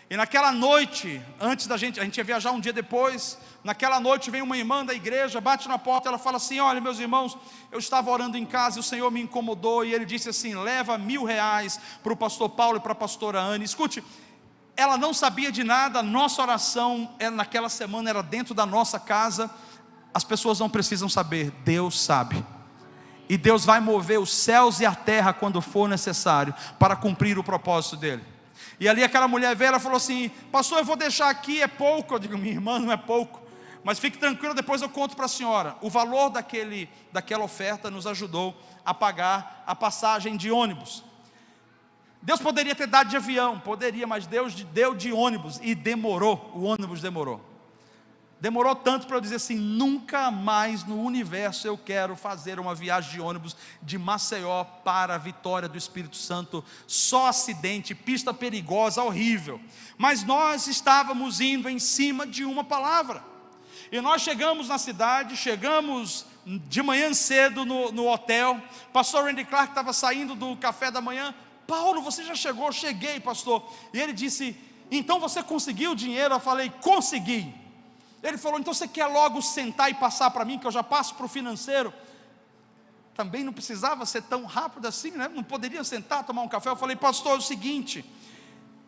E naquela noite, antes a gente ia viajar um dia depois. Naquela noite vem uma irmã da igreja, bate na porta, ela fala assim: olha, meus irmãos, eu estava orando em casa e o Senhor me incomodou, e Ele disse assim: leva R$1.000 para o pastor Paulo e para a pastora Anne. Escute, ela não sabia de nada. Nossa oração naquela semana era dentro da nossa casa. As pessoas não precisam saber, Deus sabe. E Deus vai mover os céus e a terra quando for necessário, para cumprir o propósito dEle. E ali aquela mulher veio, ela falou assim: pastor, eu vou deixar aqui, é pouco. Eu digo: minha irmã, não é pouco, mas fique tranquila, depois eu conto para a senhora. O valor daquela oferta nos ajudou a pagar a passagem de ônibus. Deus poderia ter dado de avião, poderia, mas Deus deu de ônibus, e demorou, o ônibus demorou. Demorou tanto para eu dizer assim: nunca mais no universo eu quero fazer uma viagem de ônibus de Maceió para a Vitória do Espírito Santo. Só acidente, pista perigosa, horrível. Mas nós estávamos indo em cima de uma palavra. E nós chegamos na cidade, chegamos de manhã cedo no hotel. Pastor Randy Clark estava saindo do café da manhã: Paulo, você já chegou? Eu cheguei, pastor. E ele disse: então você conseguiu o dinheiro? Eu falei: consegui. Ele falou: então você quer logo sentar e passar para mim, que eu já passo para o financeiro? Também não precisava ser tão rápido assim, né? Não poderia sentar, tomar um café. Eu falei: pastor, é o seguinte,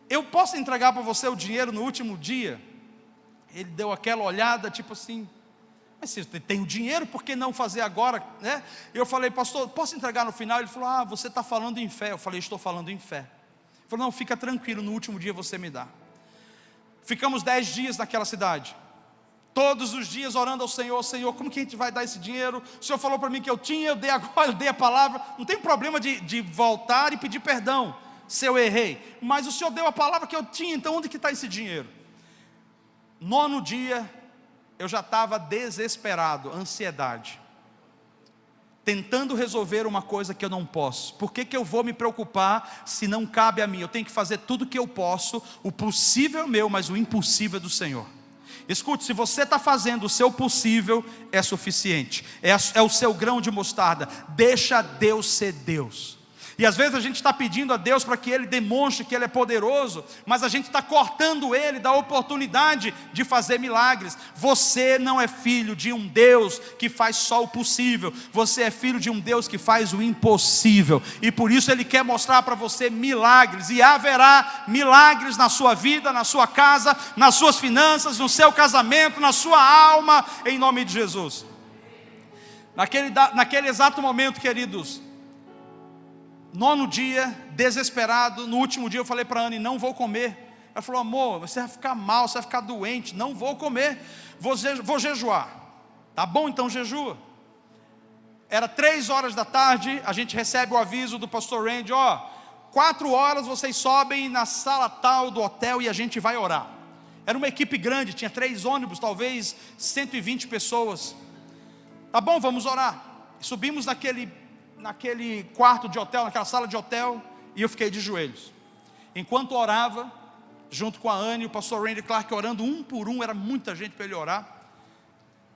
eu posso entregar para você o dinheiro no último dia? Ele deu aquela olhada, tipo assim: mas se você tem o dinheiro, por que não fazer agora, né? Eu falei: pastor, posso entregar no final? Ele falou: ah, você está falando em fé. Eu falei: estou falando em fé. Ele falou: não, fica tranquilo, no último dia você me dá. Ficamos 10 dias naquela cidade, todos os dias orando ao Senhor: Senhor, como que a gente vai dar esse dinheiro? O Senhor falou para mim que eu tinha, eu dei agora, eu dei a palavra. Não tem problema de voltar e pedir perdão se eu errei, mas o Senhor deu a palavra que eu tinha, então onde que está esse dinheiro? 9º dia, eu já estava desesperado, ansiedade, tentando resolver uma coisa que eu não posso. Por que eu vou me preocupar se não cabe a mim? Eu tenho que fazer tudo o que eu posso. O possível é meu, mas o impossível é do Senhor. Escute, se você está fazendo o seu possível, é suficiente, é o seu grão de mostarda. Deixa Deus ser Deus. E às vezes a gente está pedindo a Deus para que Ele demonstre que Ele é poderoso, mas a gente está cortando Ele da oportunidade de fazer milagres. Você não é filho de um Deus que faz só o possível, você é filho de um Deus que faz o impossível, e por isso Ele quer mostrar para você milagres, e haverá milagres na sua vida, na sua casa, nas suas finanças, no seu casamento, na sua alma, em nome de Jesus. Naquele exato momento, queridos, 9º dia, desesperado. No último dia eu falei para a Anne, não vou comer. Ela falou, amor, você vai ficar mal, você vai ficar doente, não vou comer, vou jejuar. Tá bom, então jejua. Era 3 horas da tarde, a gente recebe o aviso do pastor Randy, 4 horas vocês sobem na sala tal do hotel e a gente vai orar. Era uma equipe grande, tinha 3 ônibus, talvez 120 pessoas. Tá bom, vamos orar. Subimos naquele quarto de hotel, naquela sala de hotel, e eu fiquei de joelhos. Enquanto orava, junto com a Anne, o pastor Randy Clark orando um por um, era muita gente para ele orar.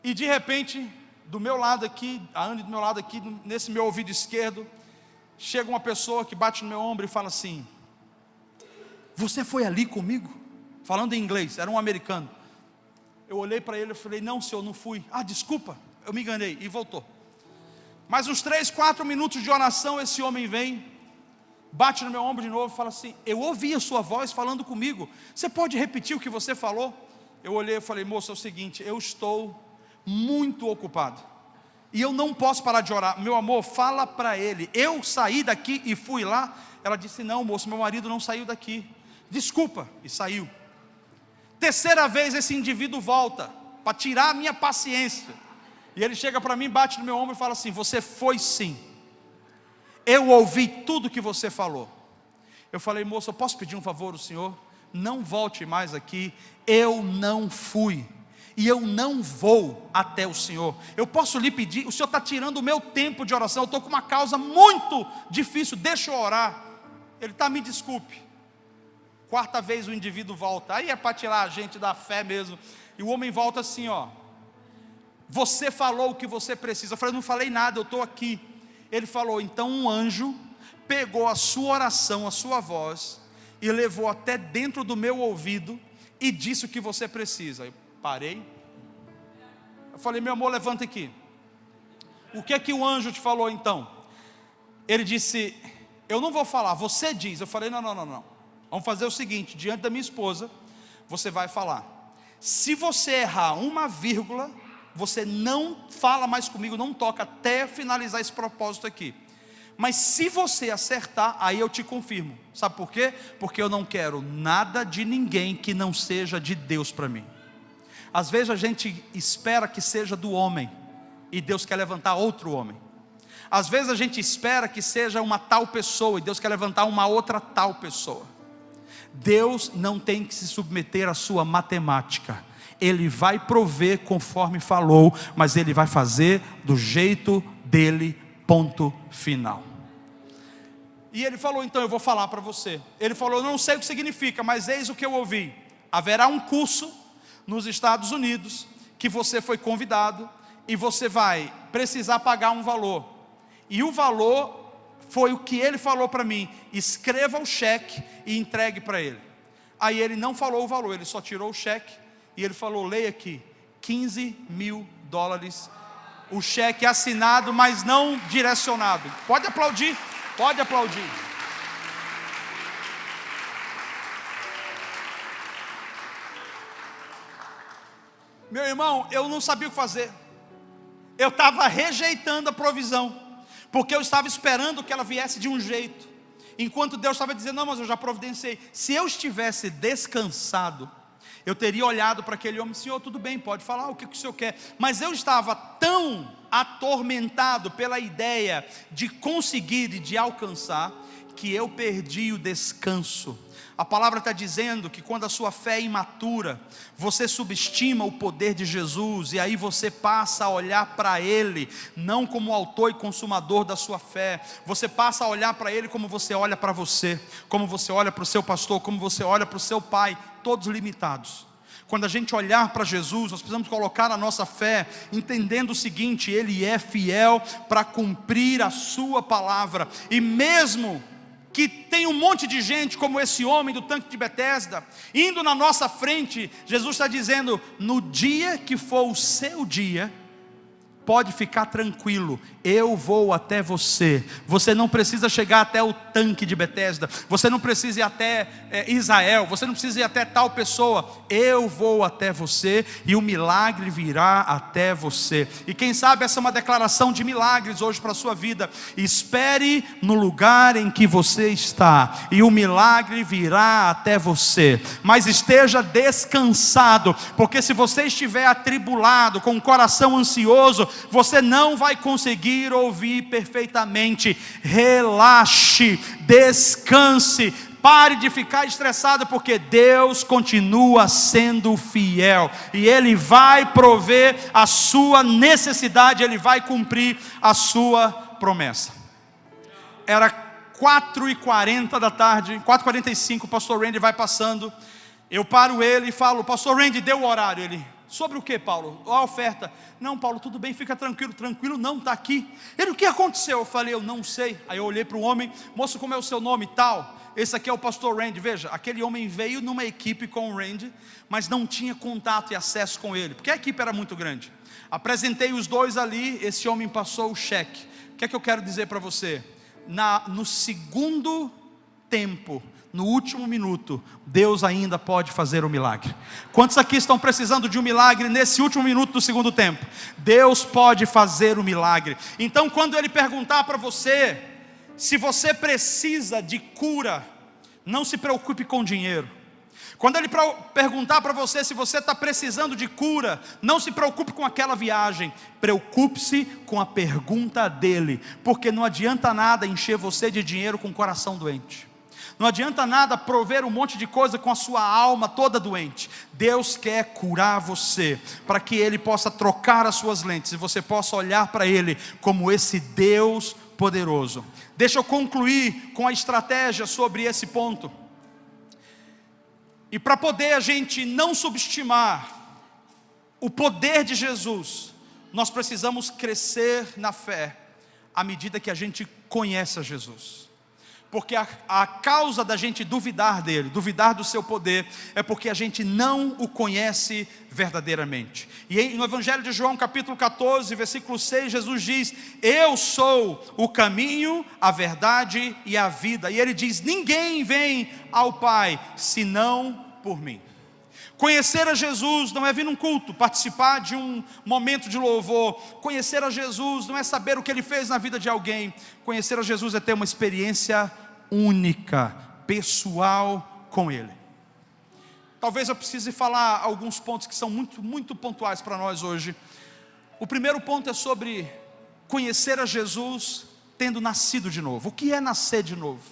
E de repente, do meu lado aqui, a Anne do meu lado aqui, nesse meu ouvido esquerdo, chega uma pessoa que bate no meu ombro e fala assim, você foi ali comigo? Falando em inglês, era um americano. Eu olhei para ele e falei, não senhor, não fui. Desculpa, eu me enganei, e voltou. Mais uns 3, 4 minutos de oração, esse homem vem, bate no meu ombro de novo e fala assim, eu ouvi a sua voz falando comigo, você pode repetir o que você falou? Eu olhei e falei, moço, é o seguinte, eu estou muito ocupado, e eu não posso parar de orar. Meu amor, fala para ele, eu saí daqui e fui lá. Ela disse, não moço, meu marido não saiu daqui. Desculpa, e saiu. 3ª vez esse indivíduo volta, para tirar a minha paciência, e ele chega para mim, bate no meu ombro e fala assim, você foi sim, eu ouvi tudo que você falou. Eu falei, moço, eu posso pedir um favor ao senhor? Não volte mais aqui, eu não fui, e eu não vou até o senhor. Eu posso lhe pedir, o senhor está tirando o meu tempo de oração, eu estou com uma causa muito difícil, deixa eu orar. Ele está, me desculpe. 4ª vez o indivíduo volta, aí é para tirar a gente da fé mesmo, e o homem volta assim, você falou o que você precisa. Eu falei, não falei nada, eu estou aqui. Ele falou, então um anjo pegou a sua oração, a sua voz, e levou até dentro do meu ouvido, e disse o que você precisa. Eu parei, eu falei, meu amor, levanta aqui. O que é que o anjo te falou então? Ele disse, eu não vou falar, você diz. Eu falei, não, vamos fazer o seguinte, diante da minha esposa, você vai falar. Se você errar uma vírgula, você não fala mais comigo, não toca até finalizar esse propósito aqui. Mas se você acertar, aí eu te confirmo. Sabe por quê? Porque eu não quero nada de ninguém que não seja de Deus para mim. Às vezes a gente espera que seja do homem, e Deus quer levantar outro homem. Às vezes a gente espera que seja uma tal pessoa, e Deus quer levantar uma outra tal pessoa. Deus não tem que se submeter à sua matemática. Ele vai prover conforme falou, mas Ele vai fazer do jeito dele, ponto final. E ele falou, então eu vou falar para você. Ele falou, eu não sei o que significa, mas eis o que eu ouvi. Haverá um curso nos Estados Unidos, que você foi convidado, e você vai precisar pagar um valor. E o valor foi o que ele falou para mim, escreva o cheque e entregue para ele. Aí ele não falou o valor, ele só tirou o cheque, e ele falou, leia aqui, $15 mil, o cheque assinado, mas não direcionado. Pode aplaudir, pode aplaudir. Meu irmão, eu não sabia o que fazer. Eu estava rejeitando a provisão, porque eu estava esperando que ela viesse de um jeito, enquanto Deus estava dizendo, não, mas eu já providenciei. Se eu estivesse descansado, eu teria olhado para aquele homem, senhor, tudo bem, pode falar o que o senhor quer. Mas eu estava tão atormentado pela ideia de conseguir e de alcançar, que eu perdi o descanso. A palavra está dizendo que quando a sua fé é imatura, você subestima o poder de Jesus, e aí você passa a olhar para Ele, não como autor e consumador da sua fé. Você passa a olhar para Ele como você olha para você, como você olha para o seu pastor, como você olha para o seu pai, todos limitados. Quando a gente olhar para Jesus, nós precisamos colocar a nossa fé, entendendo o seguinte, Ele é fiel para cumprir a sua palavra. E mesmo que tem um monte de gente como esse homem do tanque de Betesda, indo na nossa frente, Jesus está dizendo, no dia que for o seu dia, pode ficar tranquilo, eu vou até você. Você não precisa chegar até o tanque de Betesda, você não precisa ir até Israel, você não precisa ir até tal pessoa. Eu vou até você e o milagre virá até você. E quem sabe essa é uma declaração de milagres hoje para a sua vida. Espere no lugar em que você está e o milagre virá até você. Mas esteja descansado, porque se você estiver atribulado, com o coração ansioso, você não vai conseguir ouvir perfeitamente. Relaxe, descanse, pare de ficar estressado, porque Deus continua sendo fiel, e Ele vai prover a sua necessidade, Ele vai cumprir a sua promessa. Era 4h40 da tarde, 4h45, o pastor Randy vai passando, eu paro ele e falo: pastor Randy, deu o horário. Ele: sobre o que, Paulo? A oferta. Não, Paulo, tudo bem, fica tranquilo. Tranquilo não, está aqui. Ele: o que aconteceu? Eu falei: eu não sei. Aí eu olhei para o homem: moço, como é o seu nome? Tal. Esse aqui é o pastor Randy. Veja, aquele homem veio numa equipe com o Randy, mas não tinha contato e acesso com ele, porque a equipe era muito grande. Apresentei os dois ali, esse homem passou o cheque. O que é que eu quero dizer para você? No segundo tempo, no último minuto, Deus ainda pode fazer o milagre. Quantos aqui estão precisando de um milagre nesse último minuto do segundo tempo? Deus pode fazer o milagre. Então, quando Ele perguntar para você se você precisa de cura, não se preocupe com dinheiro. Quando Ele perguntar para você se você está precisando de cura, não se preocupe com aquela viagem, preocupe-se com a pergunta dEle, porque não adianta nada encher você de dinheiro com o coração doente. Não adianta nada prover um monte de coisa com a sua alma toda doente. Deus quer curar você, para que Ele possa trocar as suas lentes, e você possa olhar para Ele como esse Deus poderoso. Deixa eu concluir com a estratégia sobre esse ponto. E para poder a gente não subestimar o poder de Jesus, nós precisamos crescer na fé, à medida que a gente conhece a Jesus. Porque a causa da gente duvidar dele, duvidar do seu poder, é porque a gente não o conhece verdadeiramente. E no Evangelho de João, capítulo 14, versículo 6, Jesus diz: eu sou o caminho, a verdade e a vida. E Ele diz: ninguém vem ao Pai, senão por mim. Conhecer a Jesus não é vir num culto, participar de um momento de louvor. Conhecer a Jesus não é saber o que Ele fez na vida de alguém. Conhecer a Jesus é ter uma experiência única, pessoal com Ele. Talvez eu precise falar alguns pontos que são muito pontuais para nós hoje. O primeiro ponto é sobre conhecer a Jesus tendo nascido de novo. O que é nascer de novo?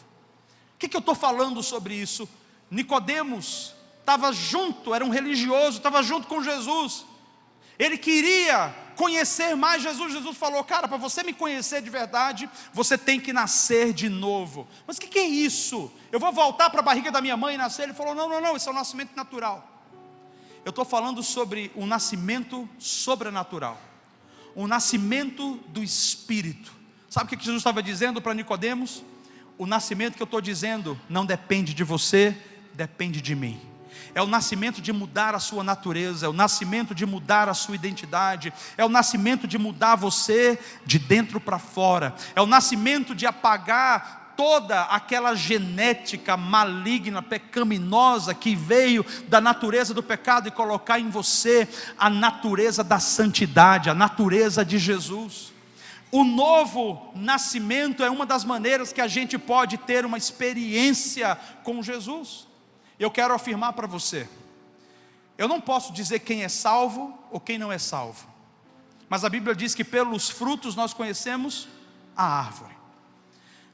O que eu estou falando sobre isso? Nicodemos estava junto, era um religioso, estava junto com Jesus. Ele queria conhecer mais Jesus. Jesus falou: cara, para você me conhecer de verdade, você tem que nascer de novo. Mas o que é isso? Eu vou voltar para a barriga da minha mãe e nascer? Ele falou: não, isso é um nascimento natural. Eu estou falando sobre um nascimento sobrenatural, um nascimento do Espírito. Sabe o que Jesus estava dizendo para Nicodemos? O nascimento que eu estou dizendo não depende de você, depende de mim. É o nascimento de mudar a sua natureza, é o nascimento de mudar a sua identidade, é o nascimento de mudar você de dentro para fora, é o nascimento de apagar toda aquela genética maligna, pecaminosa que veio da natureza do pecado e colocar em você a natureza da santidade, a natureza de Jesus. O novo nascimento é uma das maneiras que a gente pode ter uma experiência com Jesus. Eu quero afirmar para você, eu não posso dizer quem é salvo ou quem não é salvo, mas a Bíblia diz que pelos frutos nós conhecemos a árvore.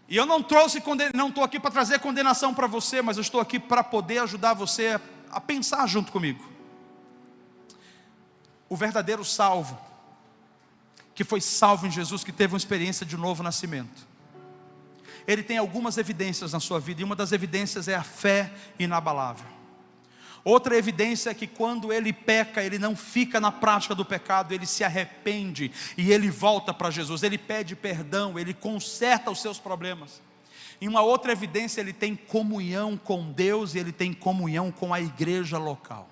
E eu não estou aqui para trazer condenação para você, mas eu estou aqui para poder ajudar você a pensar junto comigo. O verdadeiro salvo, que foi salvo em Jesus, que teve uma experiência de novo nascimento, ele tem algumas evidências na sua vida, e uma das evidências é a fé inabalável. Outra evidência é que quando ele peca, ele não fica na prática do pecado, ele se arrepende e ele volta para Jesus, ele pede perdão, ele conserta os seus problemas. E uma outra evidência, ele tem comunhão com Deus e ele tem comunhão com a igreja local.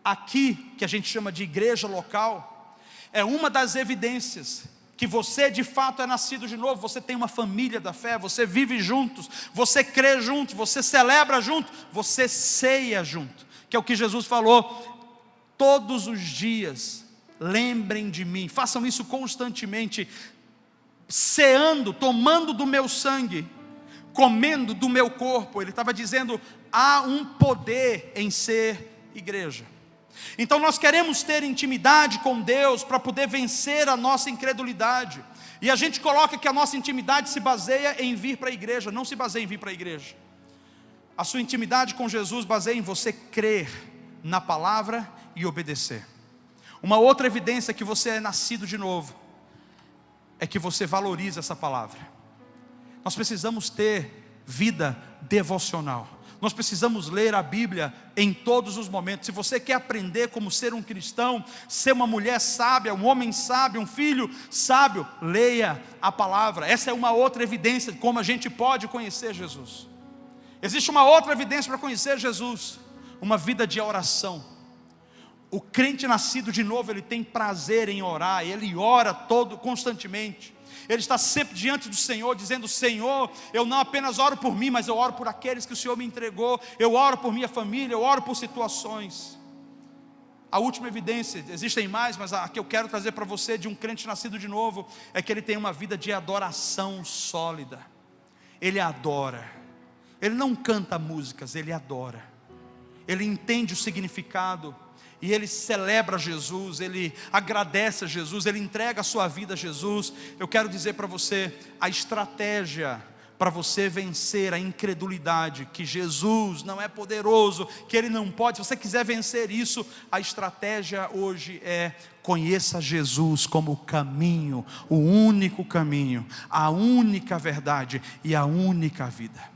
Aqui, que a gente chama de igreja local, É uma das evidências que você de fato é nascido de novo. Você tem uma família da fé, você vive juntos, você crê junto, você celebra junto, você ceia junto, que é o que Jesus falou: todos os dias lembrem de mim, façam isso constantemente, ceando, tomando do meu sangue, comendo do meu corpo. Ele estava dizendo, há um poder em ser igreja. Então nós queremos ter intimidade com Deus para poder vencer a nossa incredulidade. E a gente coloca que a nossa intimidade se baseia em vir para a igreja. Não se baseia em vir para a igreja. A sua intimidade com Jesus baseia em você crer na palavra e obedecer. Uma outra evidência que você é nascido de novo é que você valoriza essa palavra. Nós precisamos ter vida devocional. Nós precisamos ler a Bíblia em todos os momentos. Se você quer aprender como ser um cristão, ser uma mulher sábia, um homem sábio, um filho sábio, leia a palavra. Essa é uma outra evidência de como a gente pode conhecer Jesus. Existe uma outra evidência para conhecer Jesus: uma vida de oração. O crente nascido de novo, ele tem prazer em orar, ele ora constantemente. Ele está sempre diante do Senhor, dizendo: Senhor, eu não apenas oro por mim, mas eu oro por aqueles que o Senhor me entregou. Eu oro por minha família, eu oro por situações. A última evidência, existem mais, mas a que eu quero trazer para você de um crente nascido de novo, é que ele tem uma vida de adoração sólida. Ele adora. Ele não canta músicas, ele adora. Ele entende o significado. E ele celebra Jesus, ele agradece a Jesus, ele entrega a sua vida a Jesus. Eu quero dizer para você, a estratégia para você vencer a incredulidade, que Jesus não é poderoso, que Ele não pode, se você quiser vencer isso, a estratégia hoje é: conheça Jesus como o caminho, o único caminho, a única verdade e a única vida.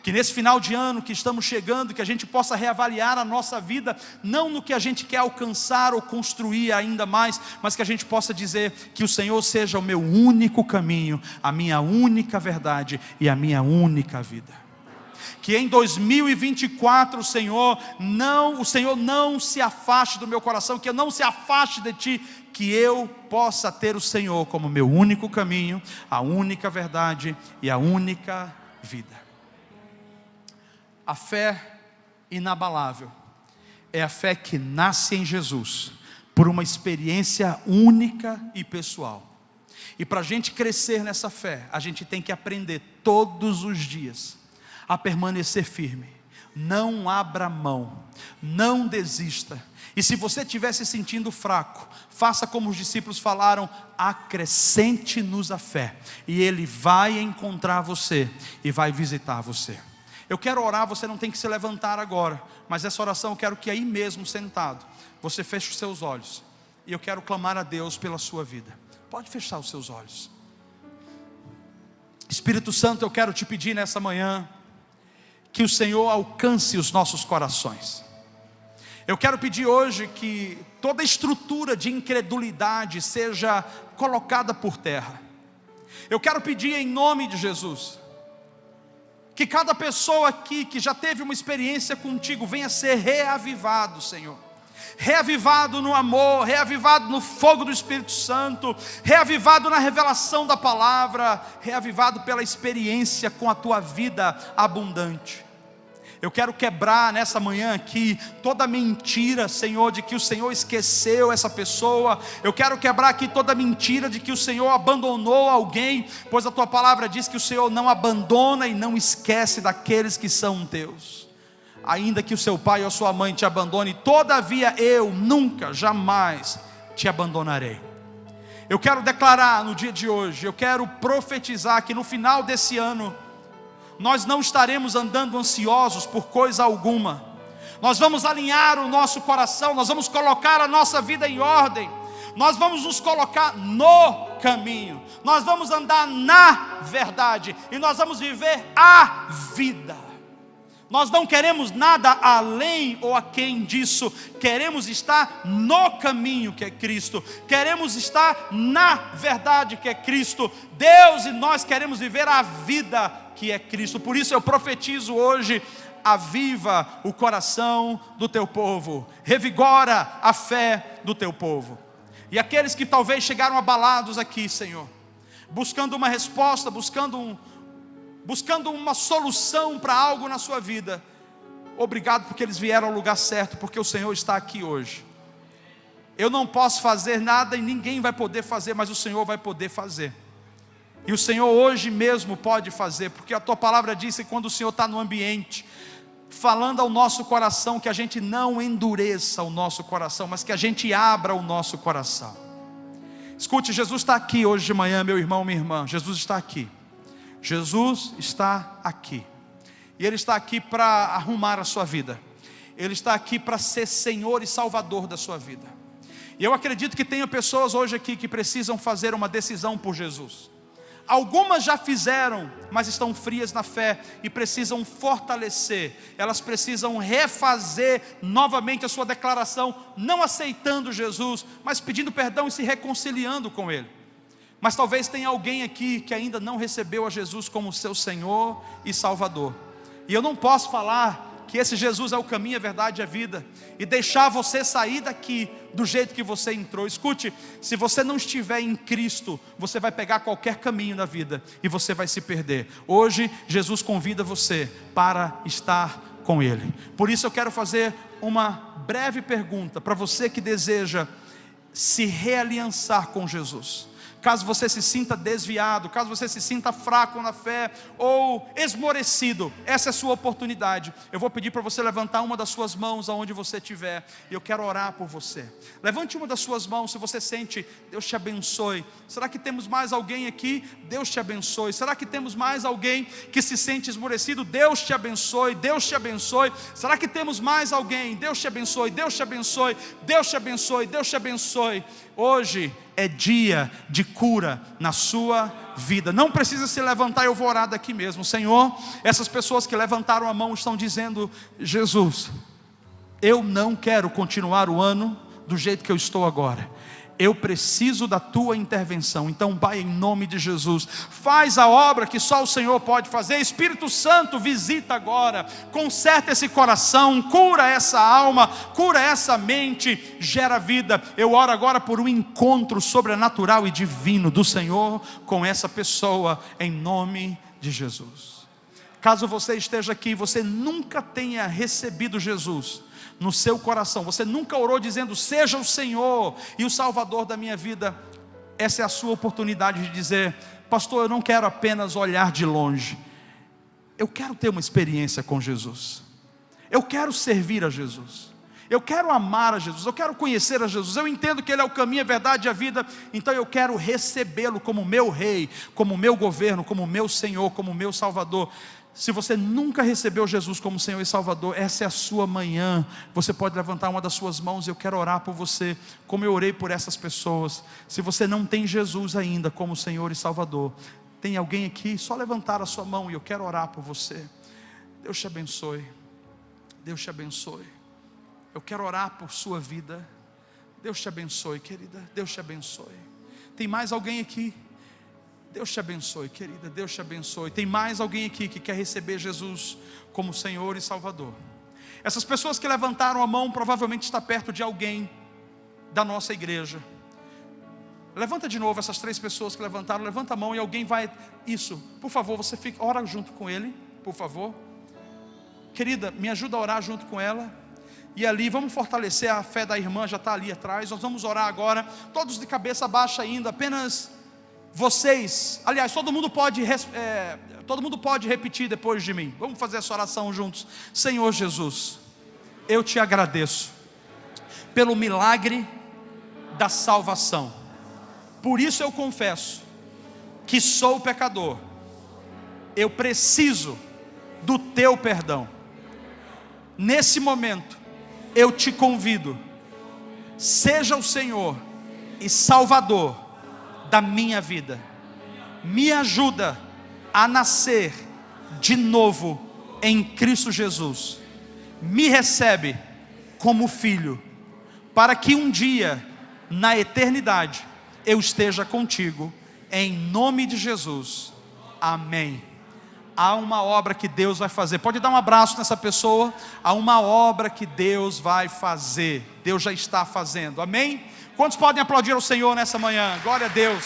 Que nesse final de ano que estamos chegando, que a gente possa reavaliar a nossa vida, não no que a gente quer alcançar ou construir ainda mais, mas que a gente possa dizer que o Senhor seja o meu único caminho, a minha única verdade e a minha única vida. Que em 2024 o Senhor não se afaste do meu coração, que eu não se afaste de Ti, que eu possa ter o Senhor como meu único caminho, a única verdade e a única vida. A fé inabalável é a fé que nasce em Jesus, por uma experiência única e pessoal. E para a gente crescer nessa fé, a gente tem que aprender todos os dias a permanecer firme. Não abra mão, não desista. E se você estiver se sentindo fraco, faça como os discípulos falaram: acrescente-nos a fé, e Ele vai encontrar você e vai visitar você. Eu quero orar, você não tem que se levantar agora, mas essa oração eu quero que aí mesmo sentado, você feche os seus olhos, e eu quero clamar a Deus pela sua vida. Pode fechar os seus olhos. Espírito Santo, eu quero te pedir nessa manhã, que o Senhor alcance os nossos corações. Eu quero pedir hoje que toda estrutura de incredulidade seja colocada por terra. Eu quero pedir em nome de Jesus, que cada pessoa aqui que já teve uma experiência contigo venha ser reavivado, Senhor. Reavivado no amor, reavivado no fogo do Espírito Santo, reavivado na revelação da palavra, reavivado pela experiência com a tua vida abundante. Eu quero quebrar nessa manhã aqui toda mentira, Senhor, de que o Senhor esqueceu essa pessoa. Eu quero quebrar aqui toda mentira de que o Senhor abandonou alguém, pois a tua palavra diz que o Senhor não abandona e não esquece daqueles que são teus. Ainda que o seu pai ou a sua mãe te abandone, todavia eu nunca, jamais te abandonarei. Eu quero declarar no dia de hoje, eu quero profetizar que no final desse ano, nós não estaremos andando ansiosos por coisa alguma. Nós vamos alinhar o nosso coração, nós vamos colocar a nossa vida em ordem, nós vamos nos colocar no caminho, nós vamos andar na verdade, e nós vamos viver a vida. Nós não queremos nada além ou aquém disso, queremos estar no caminho que é Cristo, queremos estar na verdade que é Cristo. Deus e nós queremos viver a vida que é Cristo. Por isso eu profetizo hoje: aviva o coração do teu povo, revigora a fé do teu povo. E aqueles que talvez chegaram abalados aqui, Senhor, buscando uma resposta, buscando uma solução para algo na sua vida, obrigado porque eles vieram ao lugar certo, porque o Senhor está aqui hoje. Eu não posso fazer nada e ninguém vai poder fazer, mas o Senhor vai poder fazer. E o Senhor hoje mesmo pode fazer, porque a tua palavra diz que quando o Senhor está no ambiente, falando ao nosso coração, que a gente não endureça o nosso coração, mas que a gente abra o nosso coração. Escute, Jesus está aqui hoje de manhã, meu irmão, minha irmã. Jesus está aqui. Jesus está aqui. E Ele está aqui para arrumar a sua vida. Ele está aqui para ser Senhor e Salvador da sua vida. E eu acredito que tenha pessoas hoje aqui que precisam fazer uma decisão por Jesus. Algumas já fizeram, mas estão frias na fé e precisam fortalecer. Elas precisam refazer novamente a sua declaração, não aceitando Jesus, mas pedindo perdão e se reconciliando com Ele. Mas talvez tenha alguém aqui que ainda não recebeu a Jesus como seu Senhor e Salvador. E eu não posso falar que esse Jesus é o caminho, a verdade e a vida, e deixar você sair daqui do jeito que você entrou. Escute, se você não estiver em Cristo, você vai pegar qualquer caminho na vida e você vai se perder. Hoje Jesus convida você para estar com Ele. Por isso eu quero fazer uma breve pergunta para você que deseja se realiançar com Jesus. Caso você se sinta desviado, caso você se sinta fraco na fé ou esmorecido, essa é a sua oportunidade. Eu vou pedir para você levantar uma das suas mãos aonde você estiver, e eu quero orar por você. Levante uma das suas mãos se você sente. Deus te abençoe. Será que temos mais alguém aqui? Deus te abençoe. Será que temos mais alguém que se sente esmorecido? Deus te abençoe. Deus te abençoe. Será que temos mais alguém? Deus te abençoe. Deus te abençoe. Deus te abençoe. Deus te abençoe. Hoje é dia de cura na sua vida. Não precisa se levantar, eu vou orar daqui mesmo. Senhor, essas pessoas que levantaram a mão estão dizendo: Jesus, eu não quero continuar o ano do jeito que eu estou agora. Eu preciso da tua intervenção. Então, Pai, em nome de Jesus, faz a obra que só o Senhor pode fazer. Espírito Santo, visita agora, conserta esse coração, cura essa alma, cura essa mente, gera vida. Eu oro agora por um encontro sobrenatural e divino do Senhor com essa pessoa, em nome de Jesus. Caso você esteja aqui, você nunca tenha recebido Jesus no seu coração, você nunca orou dizendo: seja o Senhor e o Salvador da minha vida, essa é a sua oportunidade de dizer: pastor, eu não quero apenas olhar de longe, eu quero ter uma experiência com Jesus, eu quero servir a Jesus, eu quero amar a Jesus, eu quero conhecer a Jesus, eu entendo que Ele é o caminho, a verdade e a vida, então eu quero recebê-lo como meu Rei, como meu governo, como meu Senhor, como meu Salvador. Se você nunca recebeu Jesus como Senhor e Salvador, essa é a sua manhã. Você pode levantar uma das suas mãos e eu quero orar por você, como eu orei por essas pessoas. Se você não tem Jesus ainda como Senhor e Salvador, tem alguém aqui? Só levantar a sua mão e eu quero orar por você. Deus te abençoe. Deus te abençoe. Eu quero orar por sua vida. Deus te abençoe, querida. Deus te abençoe. Tem mais alguém aqui? Deus te abençoe, querida, Deus te abençoe. Tem mais alguém aqui que quer receber Jesus como Senhor e Salvador? Essas pessoas que levantaram a mão provavelmente está perto de alguém da nossa igreja. Levanta de novo essas 3 pessoas que levantaram, levanta a mão e alguém vai. Isso, por favor, você fica, ora junto com ele, por favor. Querida, me ajuda a orar junto com ela. E ali, vamos fortalecer a fé da irmã, já está ali atrás. Nós vamos orar agora, todos de cabeça baixa ainda, apenas vocês, aliás, todo mundo pode repetir depois de mim. Vamos fazer essa oração juntos. Senhor Jesus, eu te agradeço pelo milagre da salvação. Por isso eu confesso que sou pecador. Eu preciso do teu perdão. Nesse momento eu te convido, seja o Senhor e Salvador da minha vida. Me ajuda a nascer de novo em Cristo Jesus. Me recebe como filho, para que um dia na eternidade eu esteja contigo, em nome de Jesus. Amém. há uma obra que Deus vai fazer. Pode dar um abraço nessa pessoa. Há uma obra que Deus vai fazer. Deus já está fazendo, amém? Quantos podem aplaudir ao Senhor nessa manhã? Glória a Deus.